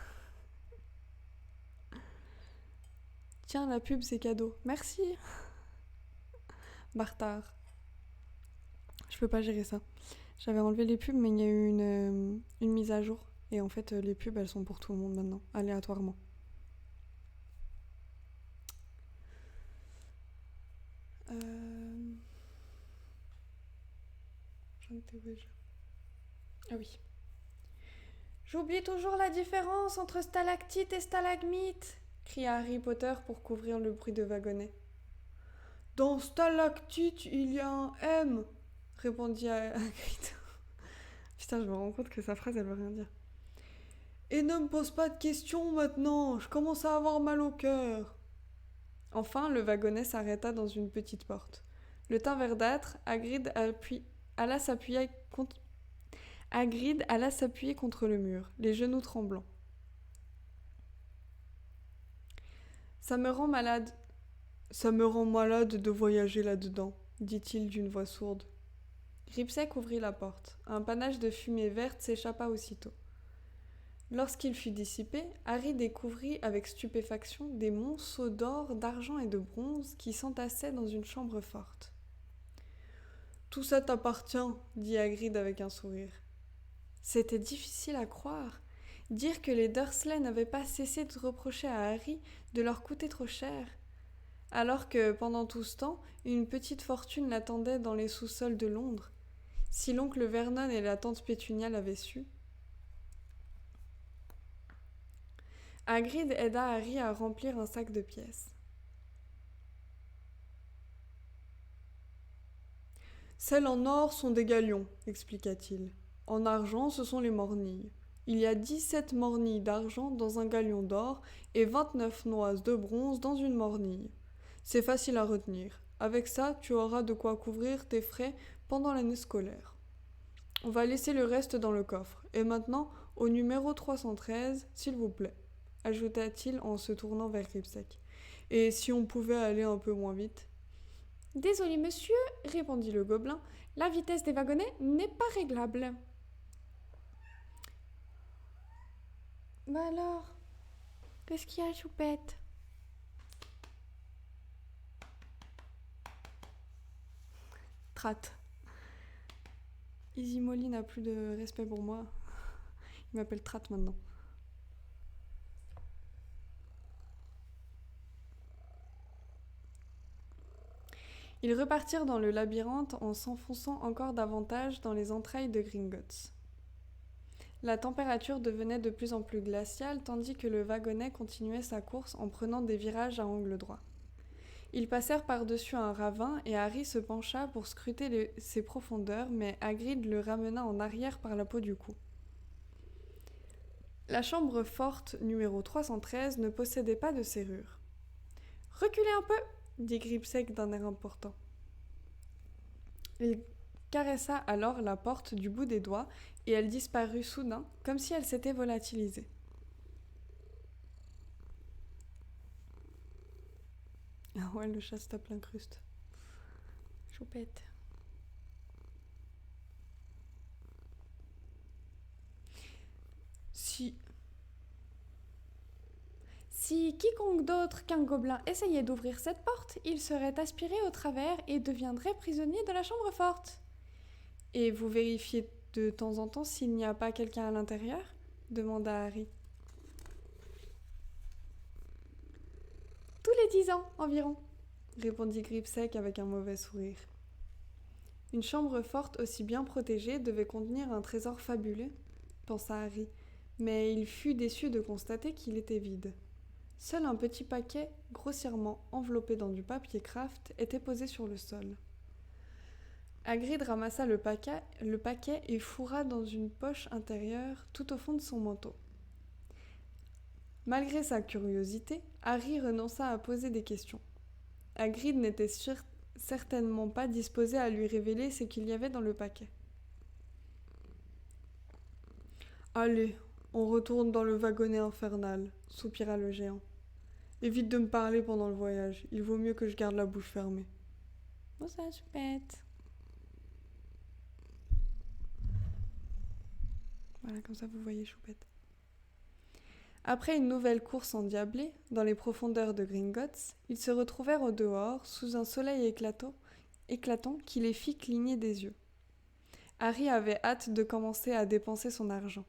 Tiens, la pub, c'est cadeau. Merci. Bartard. Je peux pas gérer ça. J'avais enlevé les pubs, mais il y a eu une mise à jour. Et en fait, les pubs, elles sont pour tout le monde maintenant, aléatoirement. J'en étais où déjà ? Ah oui. J'oublie toujours la différence entre stalactite et stalagmite, cria Harry Potter pour couvrir le bruit de wagonnet. Dans stalactite, il y a un M, répondit Hagrid. Putain, je me rends compte que sa phrase, elle veut rien dire. Et ne me pose pas de questions maintenant, je commence à avoir mal au cœur. Enfin, le wagonnet s'arrêta dans une petite porte. Le teint verdâtre, Hagrid alla s'appuyer contre le mur, les genoux tremblants. Ça me rend malade de voyager là-dedans, dit-il d'une voix sourde. Gripsec ouvrit la porte. Un panache de fumée verte s'échappa aussitôt. Lorsqu'il fut dissipé, Harry découvrit avec stupéfaction des monceaux d'or, d'argent et de bronze qui s'entassaient dans une chambre forte. « Tout ça t'appartient, » dit Hagrid avec un sourire. C'était difficile à croire. Dire que les Dursley n'avaient pas cessé de reprocher à Harry de leur coûter trop cher, alors que, pendant tout ce temps, une petite fortune l'attendait dans les sous-sols de Londres. Si l'oncle Vernon et la tante Pétunia l'avaient su. Hagrid aida Harry à remplir un sac de pièces. Celles en or sont des galions, expliqua-t-il. En argent, ce sont les mornilles. Il y a 17 mornilles d'argent dans un galion d'or et 29 noises de bronze dans une mornille. C'est facile à retenir. Avec ça, tu auras de quoi couvrir tes frais pendant l'année scolaire. On va laisser le reste dans le coffre. Et maintenant, au numéro 313, s'il vous plaît, ajouta-t-il en se tournant vers Gripsec. Et si on pouvait aller un peu moins vite ? Désolé, monsieur, répondit le gobelin, la vitesse des wagonnets n'est pas réglable. Bah alors, qu'est-ce qu'il y a, choupette ? Tratte. Easy Molly n'a plus de respect pour moi. Il m'appelle Tratte maintenant. Ils repartirent dans le labyrinthe en s'enfonçant encore davantage dans les entrailles de Gringotts. La température devenait de plus en plus glaciale tandis que le wagonnet continuait sa course en prenant des virages à angle droit. Ils passèrent par-dessus un ravin et Harry se pencha pour scruter ses profondeurs, mais Hagrid le ramena en arrière par la peau du cou. La chambre forte numéro 313 ne possédait pas de serrure. « Reculez un peu !» dit Gripsec d'un air important. Il caressa alors la porte du bout des doigts et elle disparut soudain, comme si elle s'était volatilisée. Ah ouais, le chat se tape l'incruste. Choupette. Si quiconque d'autre qu'un gobelin essayait d'ouvrir cette porte, il serait aspiré au travers et deviendrait prisonnier de la chambre forte. Et vous vérifiez de temps en temps s'il n'y a pas quelqu'un à l'intérieur ? Demanda Harry. les 10 ans, environ, répondit Gripsec avec un mauvais sourire. Une chambre forte aussi bien protégée devait contenir un trésor fabuleux, pensa Harry, mais il fut déçu de constater qu'il était vide. Seul un petit paquet, grossièrement enveloppé dans du papier craft, était posé sur le sol. Hagrid ramassa le paquet et fourra dans une poche intérieure tout au fond de son manteau. Malgré sa curiosité, Harry renonça à poser des questions. Hagrid n'était certainement pas disposé à lui révéler ce qu'il y avait dans le paquet. « Allez, on retourne dans le wagonnet infernal, » soupira le géant. « Évite de me parler pendant le voyage, il vaut mieux que je garde la bouche fermée. »« Bon, ça, Choupette. » Voilà, comme ça vous voyez Choupette. Après une nouvelle course endiablée, dans les profondeurs de Gringotts, ils se retrouvèrent au dehors, sous un soleil éclatant qui les fit cligner des yeux. Harry avait hâte de commencer à dépenser son argent.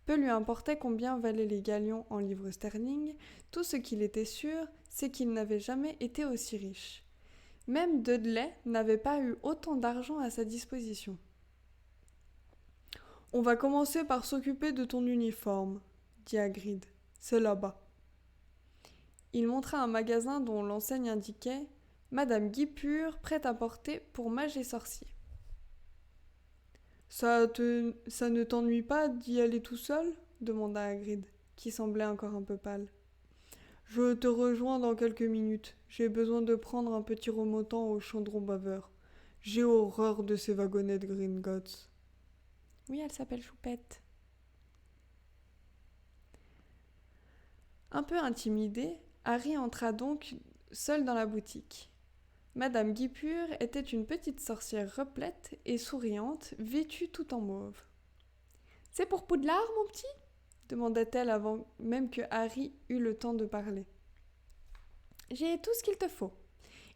Peu lui importait combien valaient les galions en livres sterling, tout ce qu'il était sûr, c'est qu'il n'avait jamais été aussi riche. Même Dudley n'avait pas eu autant d'argent à sa disposition. « On va commencer par s'occuper de ton uniforme, » dit Hagrid. « C'est là-bas. » Il montra un magasin dont l'enseigne indiquait « Madame Guipure, prêt-à-porter pour mage et sorcier. » « Ça ne t'ennuie pas d'y aller tout seul ?» demanda Hagrid, qui semblait encore un peu pâle. « Je te rejoins dans quelques minutes. J'ai besoin de prendre un petit remontant au chaudron baveur. J'ai horreur de ces wagonnets de Gringotts. » Oui, elle s'appelle Choupette. Un peu intimidé, Harry entra donc seul dans la boutique. Madame Guipure était une petite sorcière replète et souriante, vêtue tout en mauve. « C'est pour Poudlard, mon petit ?» demanda-t-elle avant même que Harry eût le temps de parler. « J'ai tout ce qu'il te faut.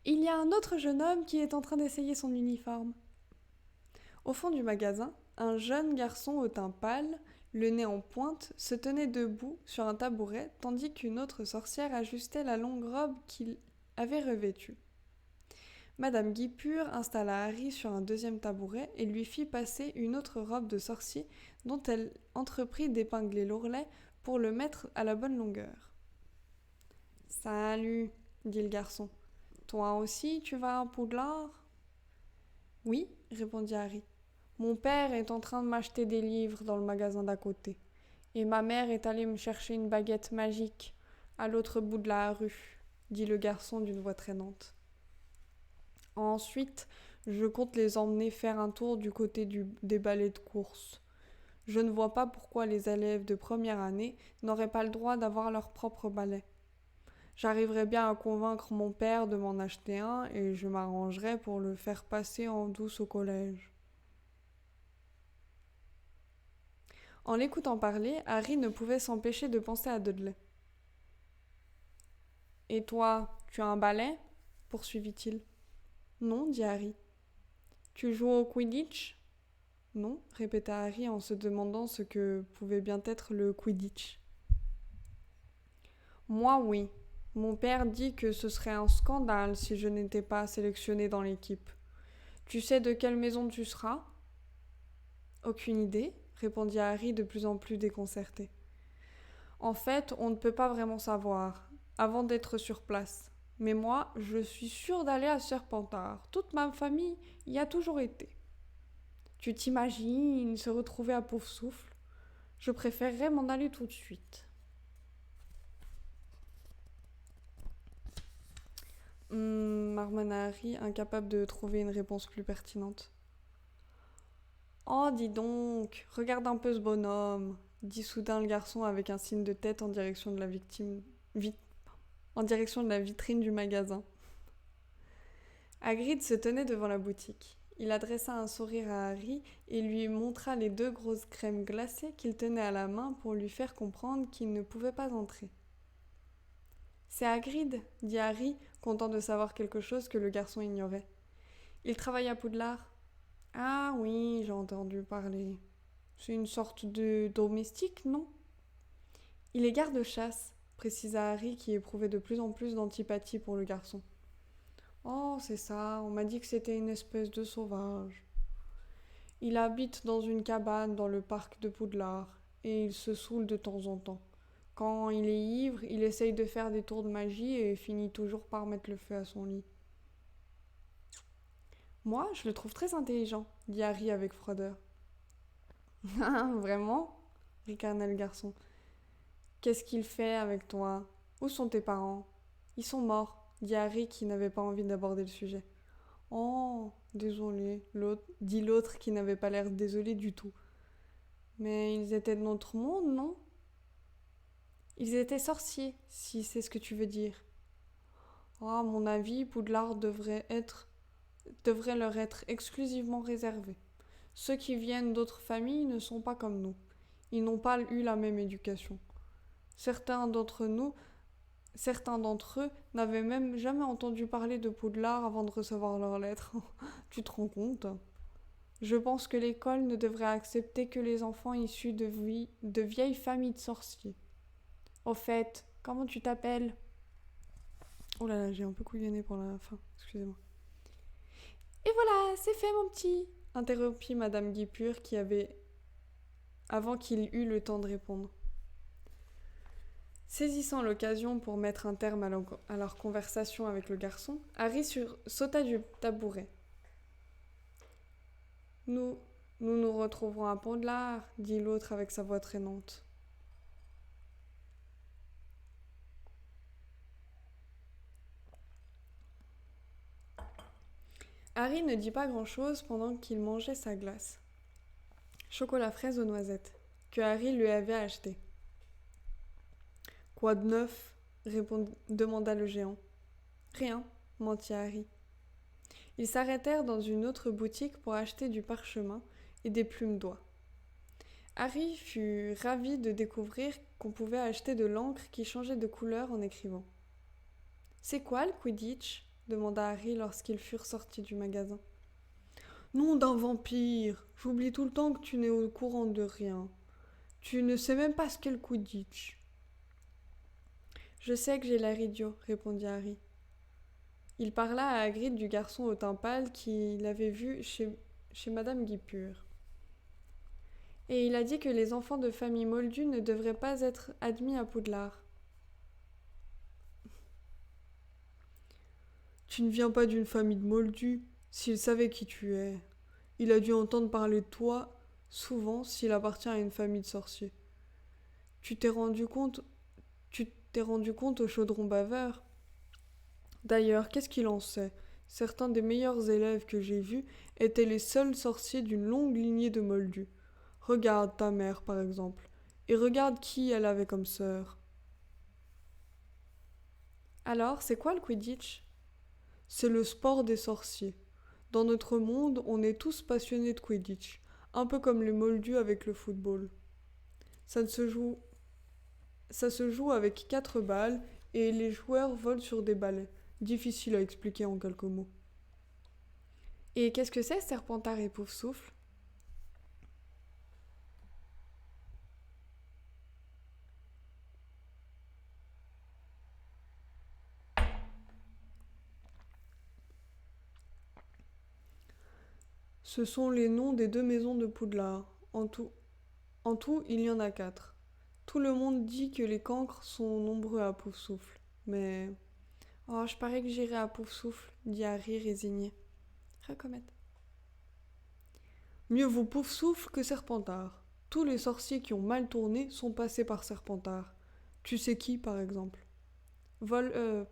Il y a un autre jeune homme qui est en train d'essayer son uniforme. » Au fond du magasin, un jeune garçon au teint pâle, le nez en pointe, se tenait debout sur un tabouret tandis qu'une autre sorcière ajustait la longue robe qu'il avait revêtue. Madame Guipure installa Harry sur un deuxième tabouret et lui fit passer une autre robe de sorcier dont elle entreprit d'épingler l'ourlet pour le mettre à la bonne longueur. « Salut, » dit le garçon. « Toi aussi, tu vas à Poudlard ?»« Oui, » répondit Harry. « Mon père est en train de m'acheter des livres dans le magasin d'à côté. Et ma mère est allée me chercher une baguette magique à l'autre bout de la rue, » dit le garçon d'une voix traînante. « Ensuite, je compte les emmener faire un tour du côté des ballets de course. Je ne vois pas pourquoi les élèves de première année n'auraient pas le droit d'avoir leur propre ballet. J'arriverai bien à convaincre mon père de m'en acheter un et je m'arrangerai pour le faire passer en douce au collège. » En l'écoutant parler, Harry ne pouvait s'empêcher de penser à Dudley. « Et toi, tu as un balai ?» poursuivit-il. « Non, dit Harry. »« Tu joues au Quidditch ?» ?»« Non, répéta Harry en se demandant ce que pouvait bien être le Quidditch. « Moi, oui. Mon père dit que ce serait un scandale si je n'étais pas sélectionné dans l'équipe. Tu sais de quelle maison tu seras ? » « Aucune idée, » répondit Harry de plus en plus déconcerté. « En fait, on ne peut pas vraiment savoir, avant d'être sur place. Mais moi, je suis sûre d'aller à Serpentard. Toute ma famille y a toujours été. Tu t'imagines se retrouver à Poufsouffle ? Je préférerais m'en aller tout de suite. » Marmonna Harry, incapable de trouver une réponse plus pertinente. « Oh, dis donc, regarde un peu ce bonhomme !» dit soudain le garçon avec un signe de tête en direction de la vitrine du magasin. Hagrid se tenait devant la boutique. Il adressa un sourire à Harry et lui montra les 2 grosses crèmes glacées qu'il tenait à la main pour lui faire comprendre qu'il ne pouvait pas entrer. « C'est Hagrid, » dit Harry, content de savoir quelque chose que le garçon ignorait. « Il travaille à Poudlard. »« Ah oui, j'ai entendu parler. C'est une sorte de domestique, non ? » « Il est garde-chasse, » précisa Harry qui éprouvait de plus en plus d'antipathie pour le garçon. Oh, c'est ça, on m'a dit que c'était une espèce de sauvage. Il habite dans une cabane dans le parc de Poudlard, et il se saoule de temps en temps. Quand il est ivre, il essaye de faire des tours de magie et finit toujours par mettre le feu à son lit. Moi, je le trouve très intelligent, dit Harry avec froideur. Vraiment ricana le garçon. Qu'est-ce qu'il fait avec toi? Où sont tes parents? Ils sont morts, dit Harry qui n'avait pas envie d'aborder le sujet. Oh, désolé, dit l'autre qui n'avait pas l'air désolé du tout. Mais ils étaient de notre monde, non? Ils étaient sorciers, si c'est ce que tu veux dire. À mon avis, Poudlard devrait leur être exclusivement réservé. Ceux qui viennent d'autres familles ne sont pas comme nous. Ils n'ont pas eu la même éducation. Certains d'entre eux n'avaient même jamais entendu parler de Poudlard avant de recevoir leurs lettres. Tu te rends compte? Je pense que l'école ne devrait accepter que les enfants issus de vieilles familles de sorciers. Au fait, comment tu t'appelles? Oh là là, j'ai un peu couillonné pour la fin, excusez-moi. Et voilà, c'est fait mon petit, interrompit Madame Guipure avant qu'il eût le temps de répondre. Saisissant l'occasion pour mettre un terme à leur conversation avec le garçon, Harry sauta du tabouret. Nous nous retrouverons à Poudlard, dit l'autre avec sa voix traînante. Harry ne dit pas grand-chose pendant qu'il mangeait sa glace. Chocolat fraise aux noisettes, que Harry lui avait acheté. Quoi de neuf? Demanda le géant. Rien, mentit Harry. Ils s'arrêtèrent dans une autre boutique pour acheter du parchemin et des plumes d'oie. Harry fut ravi de découvrir qu'on pouvait acheter de l'encre qui changeait de couleur en écrivant. « C'est quoi le Quidditch ?» demanda Harry lorsqu'ils furent sortis du magasin. « Nom d'un vampire! J'oublie tout le temps que tu n'es au courant de rien. Tu ne sais même pas ce qu'est le Quidditch. »« Je sais que j'ai l'air idiot, » répondit Harry. Il parla à Hagrid du garçon au teint pâle qu'il avait vu chez Madame Guipure. Et il a dit que les enfants de famille moldue ne devraient pas être admis à Poudlard. Tu ne viens pas d'une famille de moldus, s'il savait qui tu es. Il a dû entendre parler de toi souvent s'il appartient à une famille de sorciers. Tu t'es rendu compte au chaudron baveur? D'ailleurs, qu'est-ce qu'il en sait? Certains des meilleurs élèves que j'ai vus étaient les seuls sorciers d'une longue lignée de moldus. Regarde ta mère, par exemple, et regarde qui elle avait comme sœur. Alors, c'est quoi le Quidditch? C'est le sport des sorciers. Dans notre monde, on est tous passionnés de Quidditch, un peu comme les moldus avec le football. Ça se joue avec 4 balles et les joueurs volent sur des balais. Difficile à expliquer en quelques mots. Et qu'est-ce que c'est, Serpentard et Poufsouffle? Ce sont les noms des 2 maisons de Poudlard. En tout, il y en a 4. Tout le monde dit que les cancres sont nombreux à Poufsouffle, mais... Oh, je parie que j'irai à Poufsouffle, dit Harry résigné. Recommette. Mieux vaut Poufsouffle que Serpentard. Tous les sorciers qui ont mal tourné sont passés par Serpentard. Tu sais qui, par exemple?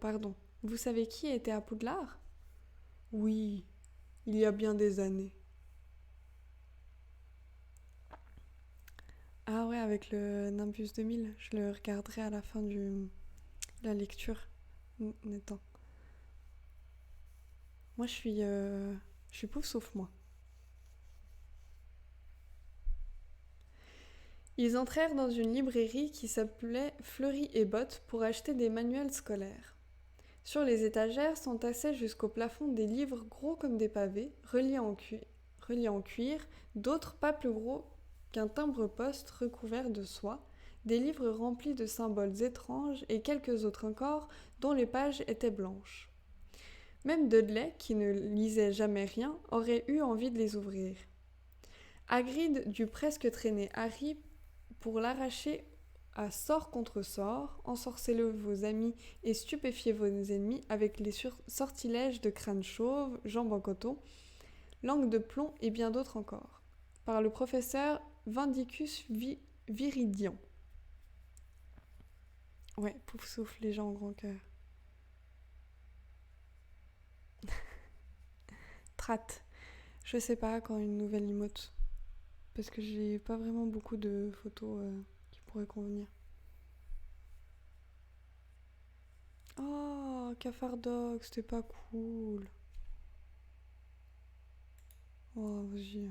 Pardon. Vous savez qui était à Poudlard? Oui, il y a bien des années. Ah ouais, avec le Nimbus 2000, je le regarderai à la fin de la lecture. Attends. Moi, je suis Poufsouffle, moi. Ils entrèrent dans une librairie qui s'appelait Fleury et Bottes pour acheter des manuels scolaires. Sur les étagères s'entassaient jusqu'au plafond des livres gros comme des pavés, reliés en cuir, d'autres pas plus gros qu'un timbre-poste recouvert de soie, des livres remplis de symboles étranges et quelques autres encore dont les pages étaient blanches. Même Dudley, qui ne lisait jamais rien, aurait eu envie de les ouvrir. Hagrid dut presque traîner Harry pour l'arracher à sort contre sort, ensorcelez vos amis et stupéfiez vos ennemis avec les sortilèges de crâne chauve, jambes en coton, langue de plomb et bien d'autres encore, par le professeur Vindicus Viridian. Ouais, pouf souffle les gens en grand cœur. Trat. Je sais pas quand une nouvelle emote. Parce que j'ai pas vraiment beaucoup de photos qui pourraient convenir. Oh, Cafardoc, c'était pas cool. Oh, vas-y.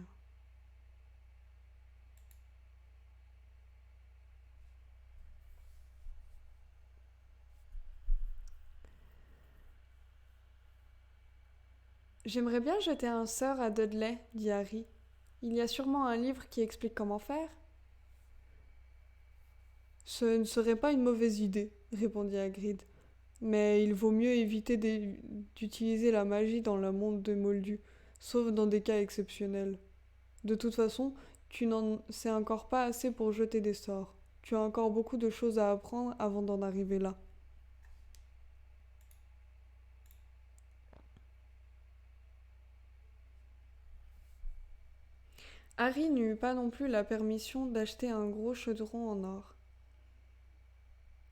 J'aimerais bien jeter un sort à Dudley, dit Harry. Il y a sûrement un livre qui explique comment faire. Ce ne serait pas une mauvaise idée, répondit Hagrid. Mais il vaut mieux éviter d'utiliser la magie dans le monde des Moldus, sauf dans des cas exceptionnels. De toute façon, tu n'en sais encore pas assez pour jeter des sorts. Tu as encore beaucoup de choses à apprendre avant d'en arriver là. Harry n'eut pas non plus la permission d'acheter un gros chaudron en or.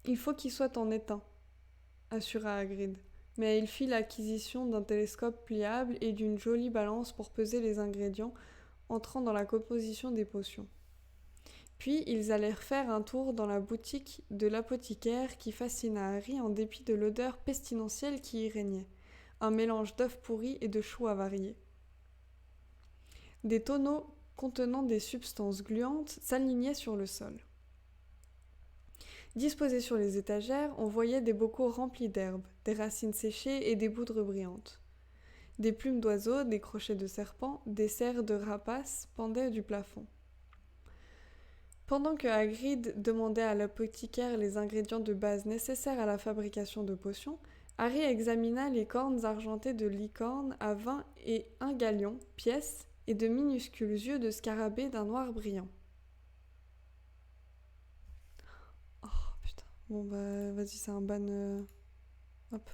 Il faut qu'il soit en étain, assura Hagrid, mais il fit l'acquisition d'un télescope pliable et d'une jolie balance pour peser les ingrédients entrant dans la composition des potions. Puis ils allèrent faire un tour dans la boutique de l'apothicaire qui fascina Harry en dépit de l'odeur pestilentielle qui y régnait, un mélange d'œufs pourris et de choux avariés. Des tonneaux contenant des substances gluantes s'alignaient sur le sol. Disposés sur les étagères, on voyait des bocaux remplis d'herbes, des racines séchées et des poudres brillantes. Des plumes d'oiseaux, des crochets de serpents, des serres de rapaces pendaient du plafond. Pendant que Hagrid demandait à l'apothicaire les ingrédients de base nécessaires à la fabrication de potions, Harry examina les cornes argentées de licorne à 20 et 1 galion, pièces, et de minuscules yeux de scarabée d'un noir brillant. Oh putain, bon bah vas-y, c'est un ban. Hop.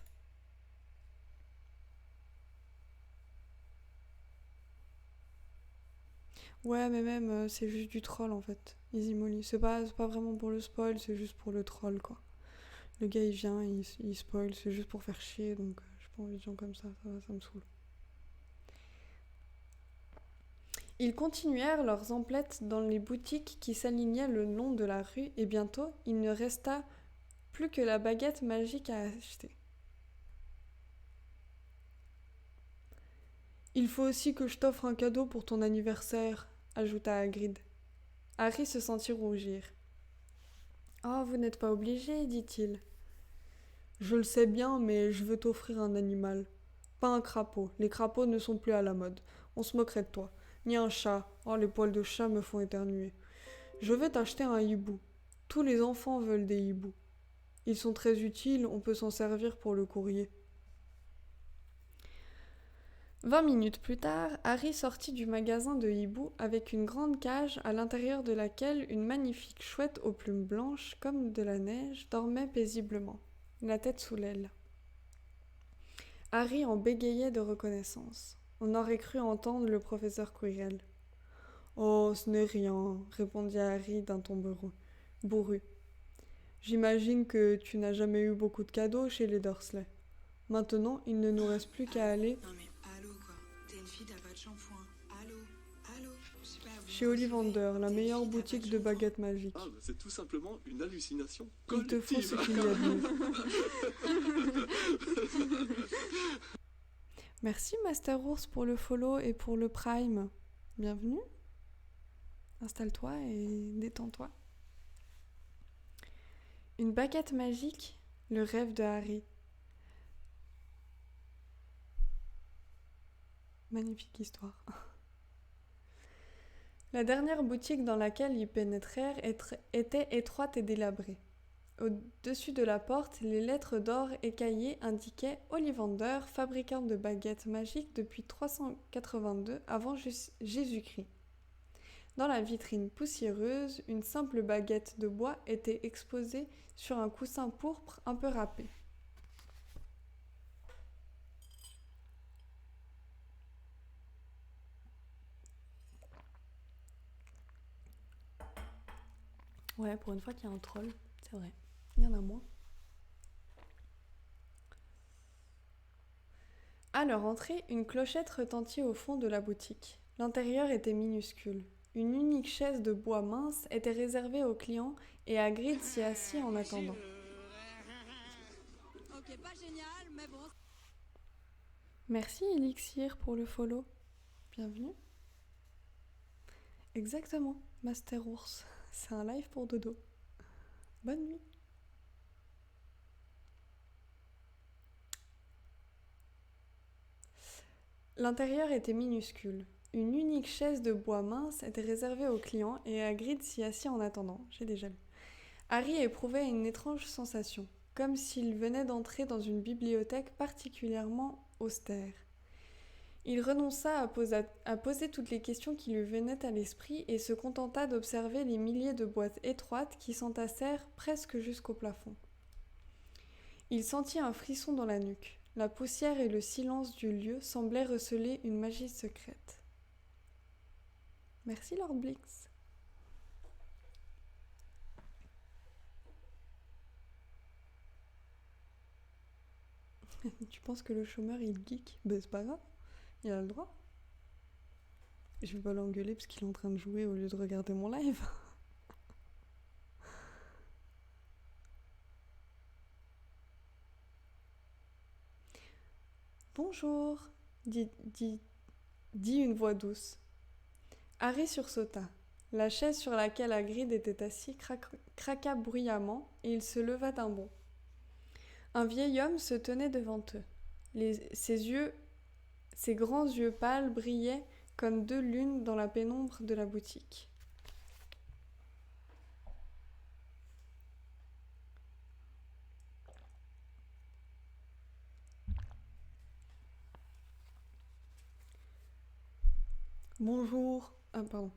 Ouais, mais même, c'est juste du troll en fait. Easy Molly. C'est pas vraiment pour le spoil, c'est juste pour le troll quoi. Le gars il vient, il spoil, c'est juste pour faire chier, donc j'ai pas envie de gens comme ça me saoule. Ils continuèrent leurs emplettes dans les boutiques qui s'alignaient le long de la rue et bientôt il ne resta plus que la baguette magique à acheter. Il faut aussi que je t'offre un cadeau pour ton anniversaire, ajouta Hagrid. Harry se sentit rougir. Oh, vous n'êtes pas obligé, dit-il. Je le sais bien, mais je veux t'offrir un animal. Pas un crapaud, les crapauds ne sont plus à la mode. On se moquerait de toi. Ni un chat. Oh, les poils de chat me font éternuer. Je vais t'acheter un hibou. Tous les enfants veulent des hiboux. Ils sont très utiles, on peut s'en servir pour le courrier. 20 minutes plus tard, Harry sortit du magasin de hiboux avec une grande cage à l'intérieur de laquelle une magnifique chouette aux plumes blanches comme de la neige dormait paisiblement, la tête sous l'aile. Harry en bégayait de reconnaissance. On aurait cru entendre le professeur Quirrell. « Oh, ce n'est rien, » répondit Harry d'un ton bourru. « J'imagine que tu n'as jamais eu beaucoup de cadeaux chez les Dursley. Maintenant, il ne nous reste plus qu'à aller... » Chez Ollivander, la meilleure boutique de baguettes magiques. Ah, c'est tout simplement une hallucination Il te faut ce qu'il y a de mieux. Merci Master Ours pour le follow et pour le prime. Bienvenue. Installe-toi et détends-toi. Une baguette magique, le rêve de Harry. Magnifique histoire. La dernière boutique dans laquelle ils pénétrèrent était étroite et délabrée. Au-dessus de la porte, les lettres d'or écaillées indiquaient Ollivander, fabricant de baguettes magiques depuis 382 avant Jésus-Christ. Dans la vitrine poussiéreuse, une simple baguette de bois était exposée sur un coussin pourpre un peu râpé. Ouais, pour une fois qu'il y a un troll, c'est vrai. Il y en a moins. À leur entrée, une clochette retentit au fond de la boutique. L'intérieur était minuscule. Une unique chaise de bois mince était réservée aux clients et Hagrid s'y assit en attendant. Ok, pas génial, mais bon. Merci Elixir pour le follow. Bienvenue. Exactement, Master Ours. C'est un live pour dodo. Bonne nuit. L'intérieur était minuscule. Une unique chaise de bois mince était réservée aux clients et Hagrid s'y assit en attendant. J'ai déjà lu. Harry éprouvait une étrange sensation, comme s'il venait d'entrer dans une bibliothèque particulièrement austère. Il renonça à poser toutes les questions qui lui venaient à l'esprit et se contenta d'observer les milliers de boîtes étroites qui s'entassèrent presque jusqu'au plafond. Il sentit un frisson dans la nuque. La poussière et le silence du lieu semblaient receler une magie secrète. Merci Lord Blix. Tu penses que le chômeur il geek? Ben c'est pas grave, il a le droit. Je vais pas l'engueuler parce qu'il est en train de jouer au lieu de regarder mon live. Bonjour, dit une voix douce. Harry sursauta. La chaise sur laquelle Hagrid était assis craqua bruyamment et il se leva d'un bond. Un vieil homme se tenait devant eux. Ses grands yeux pâles brillaient comme deux lunes dans la pénombre de la boutique. Bonjour. Ah, pardon.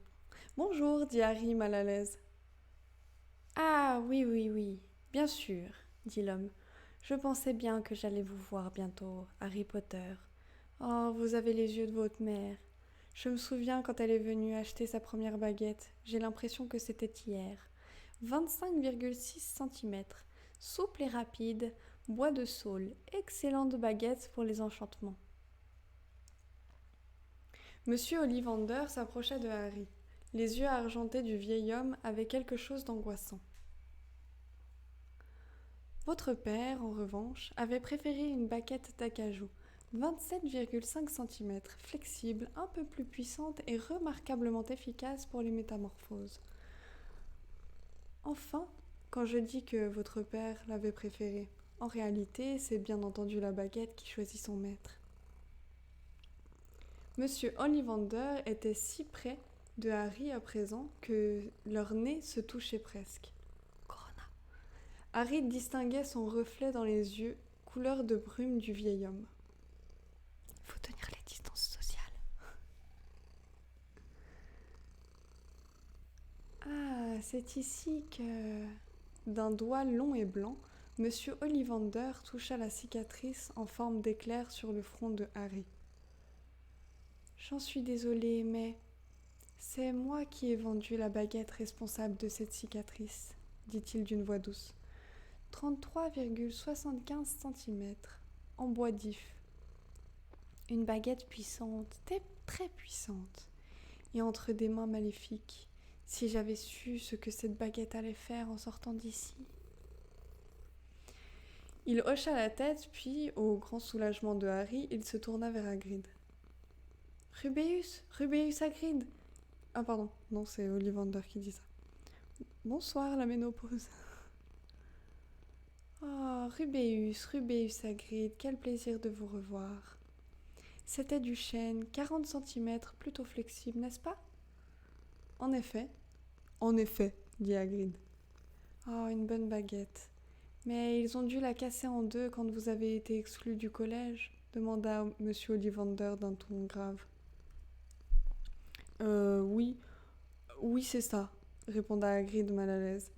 Bonjour, dit Harry mal à l'aise. Ah, oui, bien sûr, dit l'homme. Je pensais bien que j'allais vous voir bientôt, Harry Potter. Oh, vous avez les yeux de votre mère. Je me souviens quand elle est venue acheter sa première baguette. J'ai l'impression que c'était hier. 25,6 cm. Souple et rapide, bois de saule. Excellente baguette pour les enchantements. Monsieur Ollivander s'approcha de Harry. Les yeux argentés du vieil homme avaient quelque chose d'angoissant. Votre père, en revanche, avait préféré une baguette d'acajou, 27,5 cm, flexible, un peu plus puissante et remarquablement efficace pour les métamorphoses. Enfin, quand je dis que votre père l'avait préférée, en réalité, c'est bien entendu la baguette qui choisit son maître. Monsieur Ollivander était si près de Harry à présent que leurs nez se touchaient presque. Corona. Harry distinguait son reflet dans les yeux, couleur de brume du vieil homme. Il faut tenir les distances sociales. Ah, c'est ici que, d'un doigt long et blanc, Monsieur Ollivander toucha la cicatrice en forme d'éclair sur le front de Harry. J'en suis désolée, mais c'est moi qui ai vendu la baguette responsable de cette cicatrice, dit-il d'une voix douce. 33,75 cm, en bois d'if. Une baguette puissante, très puissante, et entre des mains maléfiques. Si j'avais su ce que cette baguette allait faire en sortant d'ici. Il hocha la tête, puis, au grand soulagement de Harry, il se tourna vers Hagrid. Rubeus Hagrid. Ah pardon, non, c'est Ollivander qui dit ça. Bonsoir, la ménopause. Oh, Rubeus Hagrid, quel plaisir de vous revoir. C'était du chêne, 40 cm, plutôt flexible, n'est-ce pas? En effet, dit Hagrid. Oh, une bonne baguette. Mais ils ont dû la casser en deux quand vous avez été exclu du collège, demanda Monsieur Ollivander d'un ton grave. Oui, c'est ça, répondit Hagrid mal à l'aise.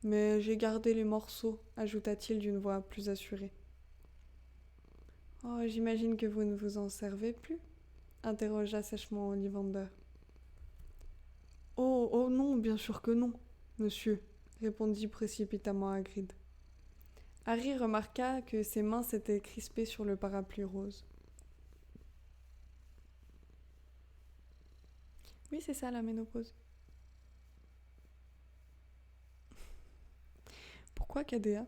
Mais j'ai gardé les morceaux, ajouta-t-il d'une voix plus assurée. Oh, j'imagine que vous ne vous en servez plus, interrogea sèchement Ollivander. Oh non, bien sûr que non, monsieur, répondit précipitamment Hagrid. Harry remarqua que ses mains s'étaient crispées sur le parapluie rose. Oui, c'est ça la ménopause. Pourquoi KDA?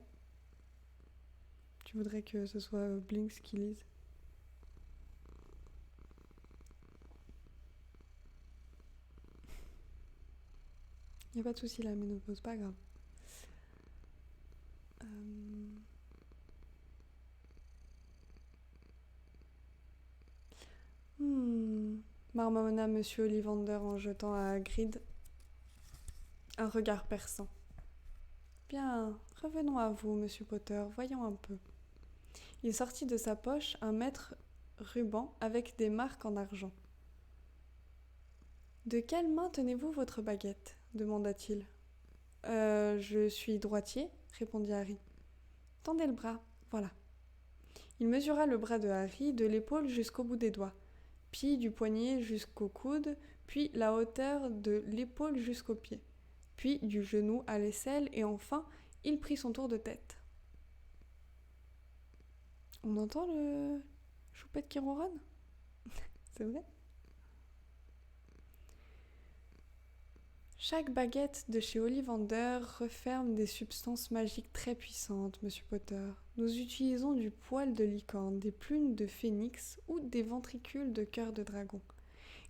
Tu voudrais que ce soit Blinks qui lise? Y a pas de souci, la ménopause, pas grave. Marmonna Monsieur Ollivander en jetant à Hagrid un regard perçant. Bien, revenons à vous, Monsieur Potter, voyons un peu. Il sortit de sa poche un mètre ruban avec des marques en argent. De quelle main tenez-vous votre baguette? Demanda-t-il. Je suis droitier, répondit Harry. Tendez le bras, voilà. Il mesura le bras de Harry de l'épaule jusqu'au bout des doigts, puis du poignet jusqu'au coude, puis la hauteur de l'épaule jusqu'au pied, puis du genou à l'aisselle, et enfin, il prit son tour de tête. On entend le choupette qui ronronne? C'est vrai? Chaque baguette de chez Ollivander referme des substances magiques très puissantes, Monsieur Potter. Nous utilisons du poil de licorne, des plumes de phénix ou des ventricules de cœur de dragon.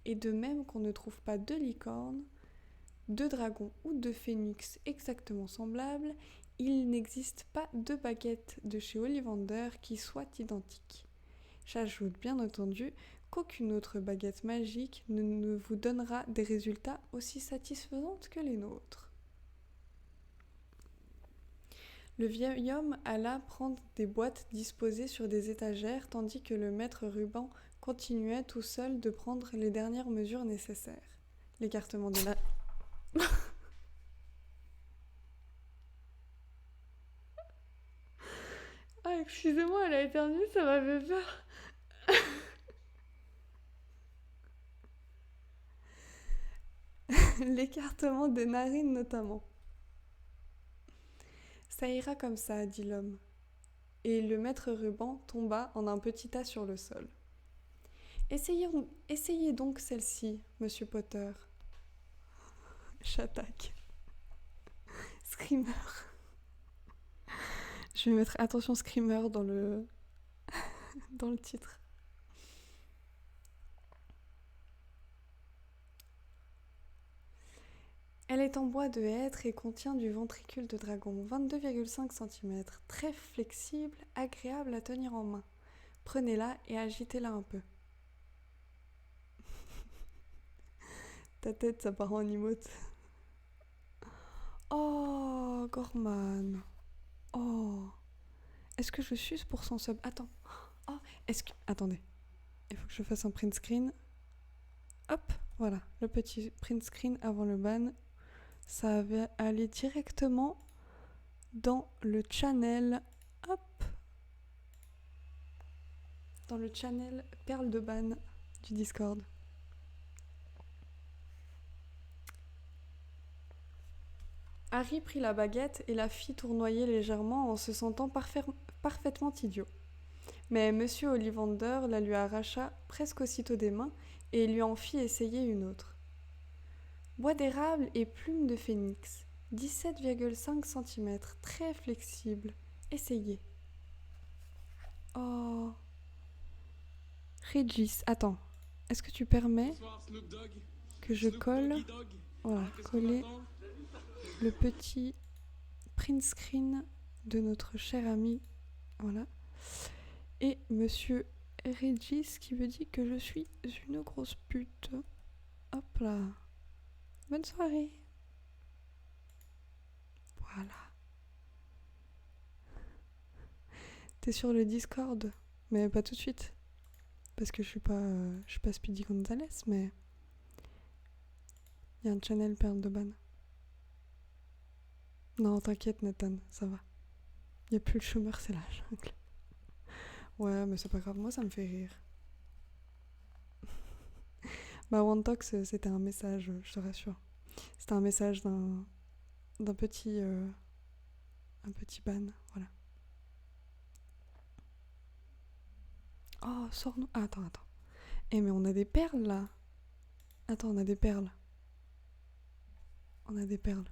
Et de même qu'on ne trouve pas de licorne, de dragon ou de phénix exactement semblables, il n'existe pas de baguette de chez Ollivander qui soit identique. J'ajoute bien entendu qu'aucune autre baguette magique ne vous donnera des résultats aussi satisfaisants que les nôtres. Le vieil homme alla prendre des boîtes disposées sur des étagères tandis que le maître ruban continuait tout seul de prendre les dernières mesures nécessaires. L'écartement de la... Ah, excusez-moi, elle a éternué, ça m'a fait peur. L'écartement des narines notamment. Ça ira comme ça, dit l'homme. Et le maître ruban tomba en un petit tas sur le sol. Essayez donc celle-ci, Monsieur Potter. J'attaque. Screamer. Je vais mettre attention Screamer dans le titre. Elle est en bois de hêtre et contient du ventricule de dragon, 22,5 cm, très flexible, agréable à tenir en main. Prenez-la et agitez-la un peu. Ta tête, ça part en emote. Oh, Gorman. Oh. Est-ce que je suce pour son sub? Attends. Oh, attendez. Il faut que je fasse un print screen. Hop, voilà. Le petit print screen avant le ban. Ça va aller directement dans le channel. Hop. Dans le channel Perle de ban du Discord. Harry prit la baguette et la fit tournoyer légèrement en se sentant parfaitement idiot. Mais Monsieur Ollivander la lui arracha presque aussitôt des mains et lui en fit essayer une autre. Bois d'érable et plume de phénix, 17,5 cm, très flexible. Essayez. Oh. Régis, attends. Est-ce que tu permets que je colle... Voilà, coller le petit print screen de notre cher ami. Voilà. Et Monsieur Régis qui me dit que je suis une grosse pute. Hop là. Bonne soirée. Voilà. T'es sur le Discord, mais pas tout de suite. Parce que je suis pas Speedy Gonzalez, mais il y a un channel perle de ban. Non, t'inquiète Nathan, ça va. Il y a plus le chômeur, c'est la jungle. Ouais, mais c'est pas grave, moi ça me fait rire. Bah Wantox, c'était un message, je te rassure. C'était un message d'un petit un petit ban, voilà. Oh, sors-nous. Ah, attends. Eh mais on a des perles là. Attends, on a des perles. On a des perles.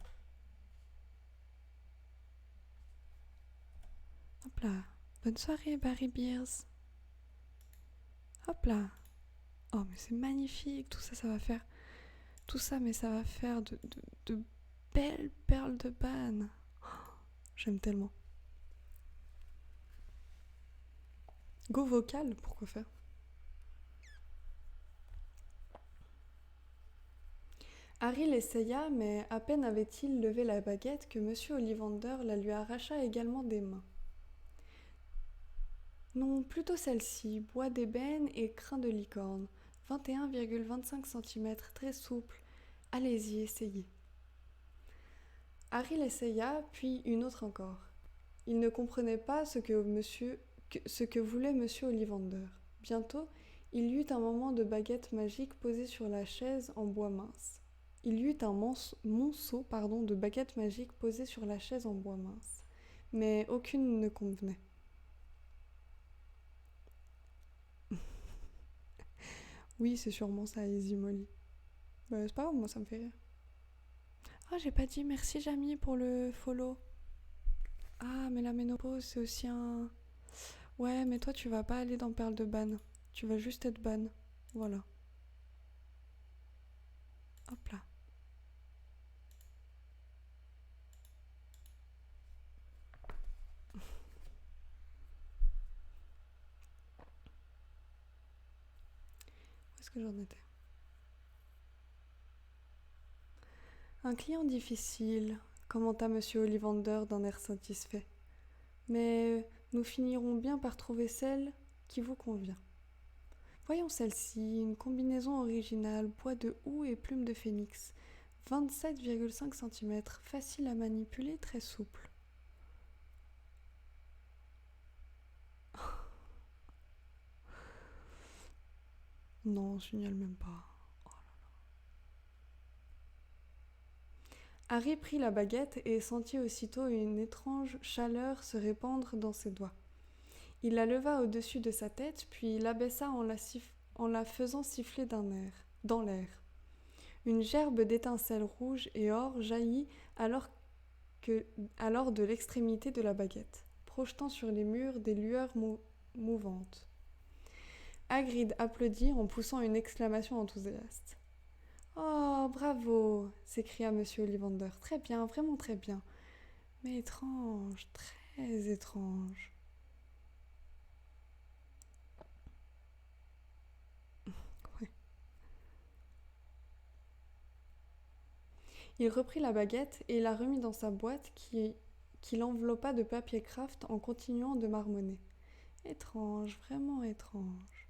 Hop là. Bonne soirée, Barry Beers. Hop là. Oh, mais c'est magnifique. Tout ça, ça va faire. Tout ça, mais ça va faire de belles perles de ban. Oh, j'aime tellement. Go vocal, pourquoi faire? Harry l'essaya, mais à peine avait-il levé la baguette que Monsieur Ollivander la lui arracha également des mains. Non, plutôt celle-ci, bois d'ébène et crin de licorne, 21,25 cm, très souple. Allez-y, essayez. Harry l'essaya, puis une autre encore. Il ne comprenait pas ce que voulait Monsieur Ollivander. Bientôt, il y eut un moment de baguette magique posée sur la chaise en bois mince. Monceau de baguettes magiques posées sur la chaise en bois mince. Mais aucune ne convenait. Oui, c'est sûrement ça, Easy Molly. Bah, c'est pas grave, moi ça me fait rire. Ah, j'ai pas dit merci Jamie pour le follow. Ah, mais la ménopause, c'est aussi un... Ouais, mais toi, tu vas pas aller dans Perle de ban. Tu vas juste être ban. Voilà. Hop là. Où est-ce que j'en étais? Un client difficile, commenta Monsieur Ollivander d'un air satisfait. Mais nous finirons bien par trouver celle qui vous convient. Voyons celle-ci, une combinaison originale, bois de houx et plumes de phénix, 27,5 cm, facile à manipuler, très souple. Non, on signale même pas. Oh là là. Harry prit la baguette et sentit aussitôt une étrange chaleur se répandre dans ses doigts. Il la leva au-dessus de sa tête, puis l'abaissa en la faisant siffler dans l'air. Une gerbe d'étincelles rouges et or jaillit alors de l'extrémité de la baguette, projetant sur les murs des lueurs mouvantes. Hagrid applaudit en poussant une exclamation enthousiaste. « Oh, bravo !» s'écria Monsieur Ollivander. « Très bien, vraiment très bien. Mais étrange, très étrange. » Ouais. Il reprit la baguette et la remit dans sa boîte qui l'enveloppa de papier craft en continuant de marmonner. Étrange, vraiment étrange.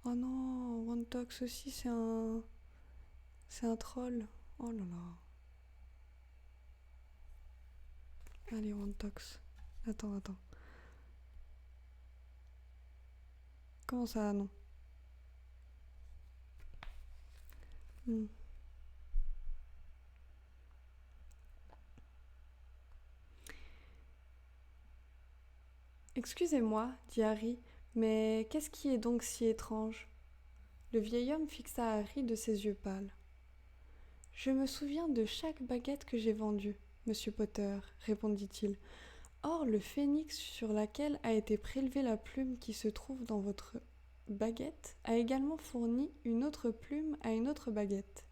Oh non, Wantox aussi, c'est un troll. Oh là là. Allez, Wantox. Attends. Comment ça, non? Excusez-moi, dit Harry, mais qu'est-ce qui est donc si étrange? Le vieil homme fixa Harry de ses yeux pâles. Je me souviens de chaque baguette que j'ai vendue, monsieur Potter, répondit-il. Or, le phénix sur laquelle a été prélevée la plume qui se trouve dans votre baguette a également fourni une autre plume à une autre baguette.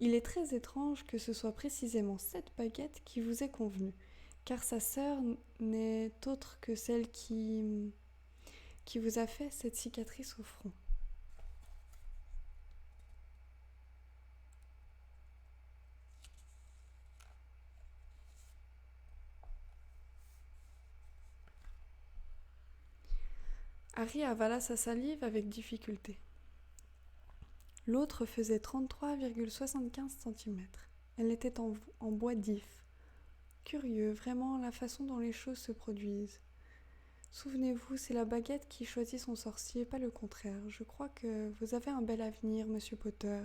Il est très étrange que ce soit précisément cette baguette qui vous est convenue, car sa sœur n'est autre que celle qui vous a fait cette cicatrice au front. Harry avala sa salive avec difficulté. L'autre faisait 33,75 cm. Elle était en bois d'if. Curieux, vraiment, la façon dont les choses se produisent. Souvenez-vous, c'est la baguette qui choisit son sorcier, pas le contraire. Je crois que vous avez un bel avenir, monsieur Potter.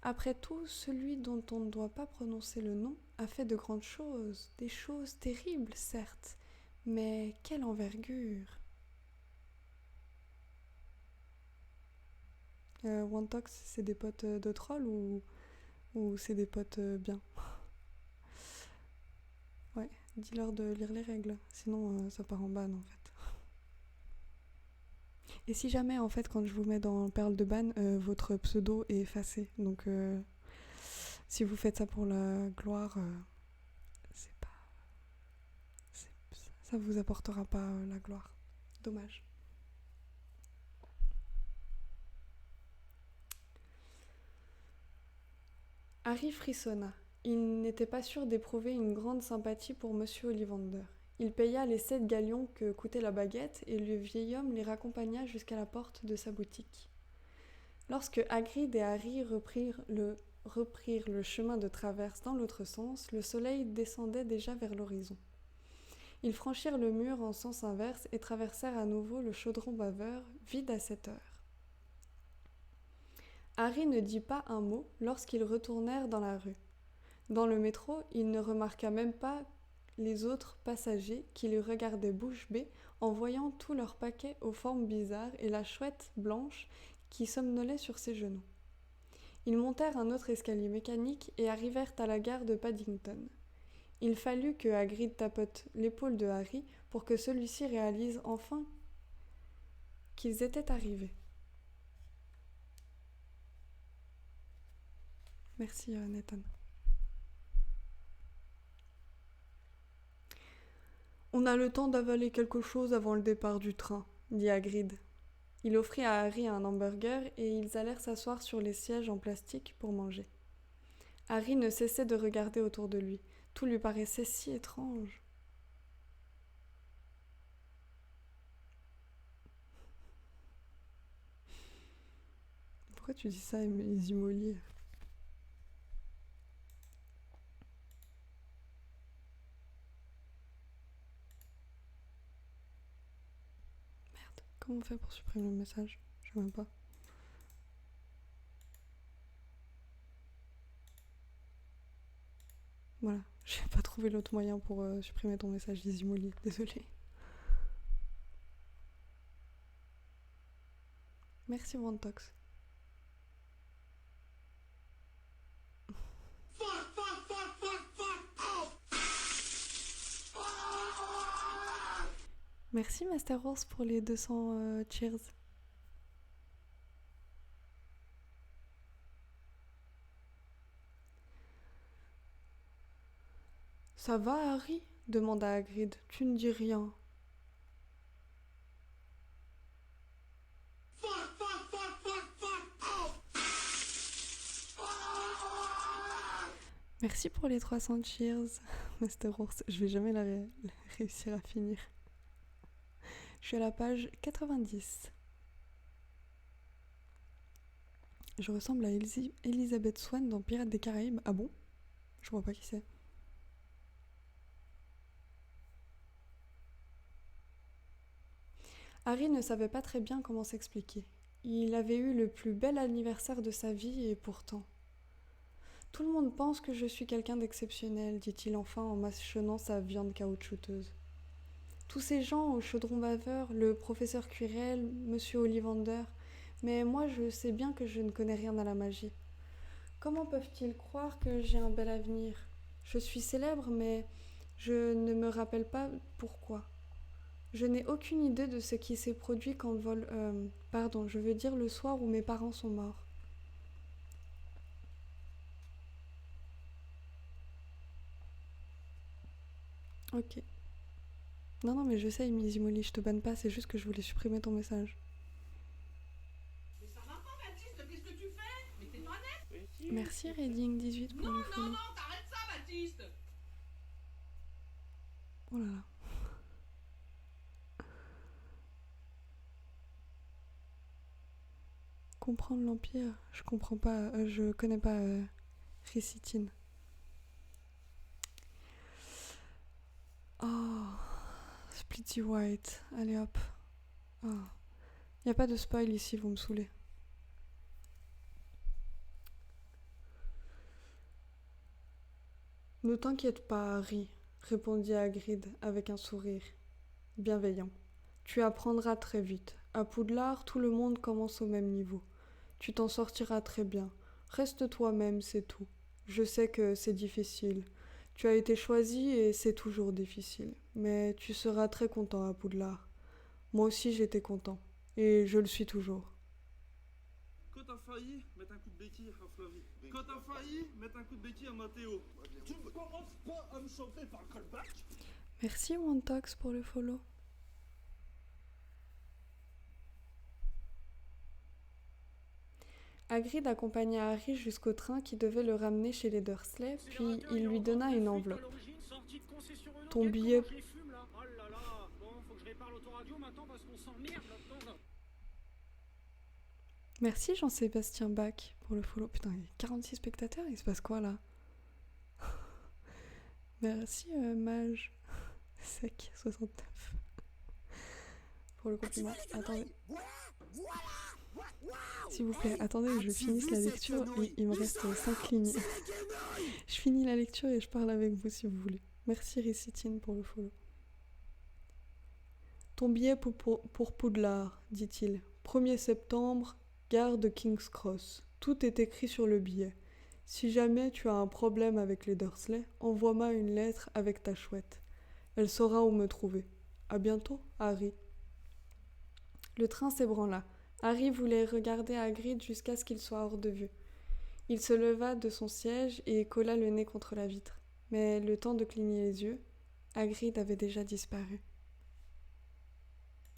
Après tout, celui dont on ne doit pas prononcer le nom a fait de grandes choses, des choses terribles, certes, mais quelle envergure! Wantox, c'est des potes de troll ou c'est des potes bien? Ouais, dis-leur de lire les règles, sinon ça part en ban en fait. Et si jamais en fait quand je vous mets dans Perle de ban, votre pseudo est effacé, donc si vous faites ça pour la gloire, c'est pas, ça vous apportera pas la gloire. Dommage. Harry frissonna. Il n'était pas sûr d'éprouver une grande sympathie pour Monsieur Ollivander. Il paya les 7 galions que coûtait la baguette et le vieil homme les raccompagna jusqu'à la porte de sa boutique. Lorsque Hagrid et Harry reprirent le chemin de traverse dans l'autre sens, le soleil descendait déjà vers l'horizon. Ils franchirent le mur en sens inverse et traversèrent à nouveau le chaudron baveur, vide à 7 heures. Harry ne dit pas un mot lorsqu'ils retournèrent dans la rue. Dans le métro, il ne remarqua même pas les autres passagers qui le regardaient bouche bée en voyant tous leurs paquets aux formes bizarres et la chouette blanche qui somnolait sur ses genoux. Ils montèrent un autre escalier mécanique et arrivèrent à la gare de Paddington. Il fallut que Hagrid tapote l'épaule de Harry pour que celui-ci réalise enfin qu'ils étaient arrivés. Merci Nathan. On a le temps d'avaler quelque chose avant le départ du train, dit Hagrid. Il offrit à Harry un hamburger et ils allèrent s'asseoir sur les sièges en plastique pour manger. Harry ne cessait de regarder autour de lui. Tout lui paraissait si étrange. Pourquoi tu dis ça, Izimoli ? Comment on fait pour supprimer le message? Je sais même pas. Voilà, j'ai pas trouvé l'autre moyen pour supprimer ton message d'Izimoli, désolée. Merci Wantox. Merci Master Horse pour les 200 cheers. Ça va Harry ? Demanda Hagrid. Tu ne dis rien. Merci pour les 300 cheers, Master Horse. Je vais jamais la réussir à finir. Je suis à la page 90. Je ressemble à Elizabeth Swann dans Pirates des Caraïbes. Ah bon ? Je vois pas qui c'est. Harry ne savait pas très bien comment s'expliquer. Il avait eu le plus bel anniversaire de sa vie et pourtant... Tout le monde pense que je suis quelqu'un d'exceptionnel, dit-il enfin en mâchonnant sa viande caoutchouteuse. Tous ces gens au chaudron baveur, le professeur Quirrell, monsieur Ollivander, mais moi je sais bien que je ne connais rien à la magie. Comment peuvent-ils croire que j'ai un bel avenir ? Je suis célèbre, mais je ne me rappelle pas pourquoi. Je n'ai aucune idée de ce qui s'est produit quand le soir où mes parents sont morts. Ok. Non, mais je sais, Mizzy Molly, je te banne pas, c'est juste que je voulais supprimer ton message. Mais ça va pas, Baptiste, qu'est-ce que tu fais? Mais t'es pas net. Merci Reading18 pour le follow. Non, t'arrêtes ça, Baptiste. Oh là là. Comprendre l'Empire, je comprends pas, je connais pas Ricitine. Oh, Splitty White, allez hop. Oh. Y a pas de spoil ici, vous me saoulez. Ne t'inquiète pas, Harry, répondit Hagrid avec un sourire bienveillant. Tu apprendras très vite. À Poudlard, tout le monde commence au même niveau. Tu t'en sortiras très bien. Reste toi-même, c'est tout. Je sais que c'est difficile. Tu as été choisi et c'est toujours difficile. Mais tu seras très content à Poudlard. Moi aussi j'étais content. Et je le suis toujours. Quand t'as failli mettre un coup de béquille à Flavie. Quand t'as failli mettre un coup de béquille à Mathéo. Tu ne commences pas à me chauffer par le callback. Merci Wantox pour le follow. Hagrid accompagna Harry jusqu'au train qui devait le ramener chez les Dursley, puis il lui donna une enveloppe. Ton billet... Merci Jean-Sébastien Bach pour le follow. Putain, il y a 46 spectateurs, il se passe quoi là? Merci Mage Sec 69 pour le compliment. Attendez. S'il vous plaît, attendez que je finisse la lecture. Il me reste 5 lignes. Je finis la lecture et je parle avec vous si vous voulez. Merci Ricitine pour le follow. Ton billet pour Poudlard, dit-il. 1er septembre, gare de King's Cross. Tout est écrit sur le billet. Si jamais tu as un problème avec les Dursley, envoie-moi une lettre avec ta chouette. Elle saura où me trouver. À bientôt, Harry. Le train s'ébranla. Harry voulait regarder Hagrid jusqu'à ce qu'il soit hors de vue. Il se leva de son siège et colla le nez contre la vitre. Mais le temps de cligner les yeux, Hagrid avait déjà disparu.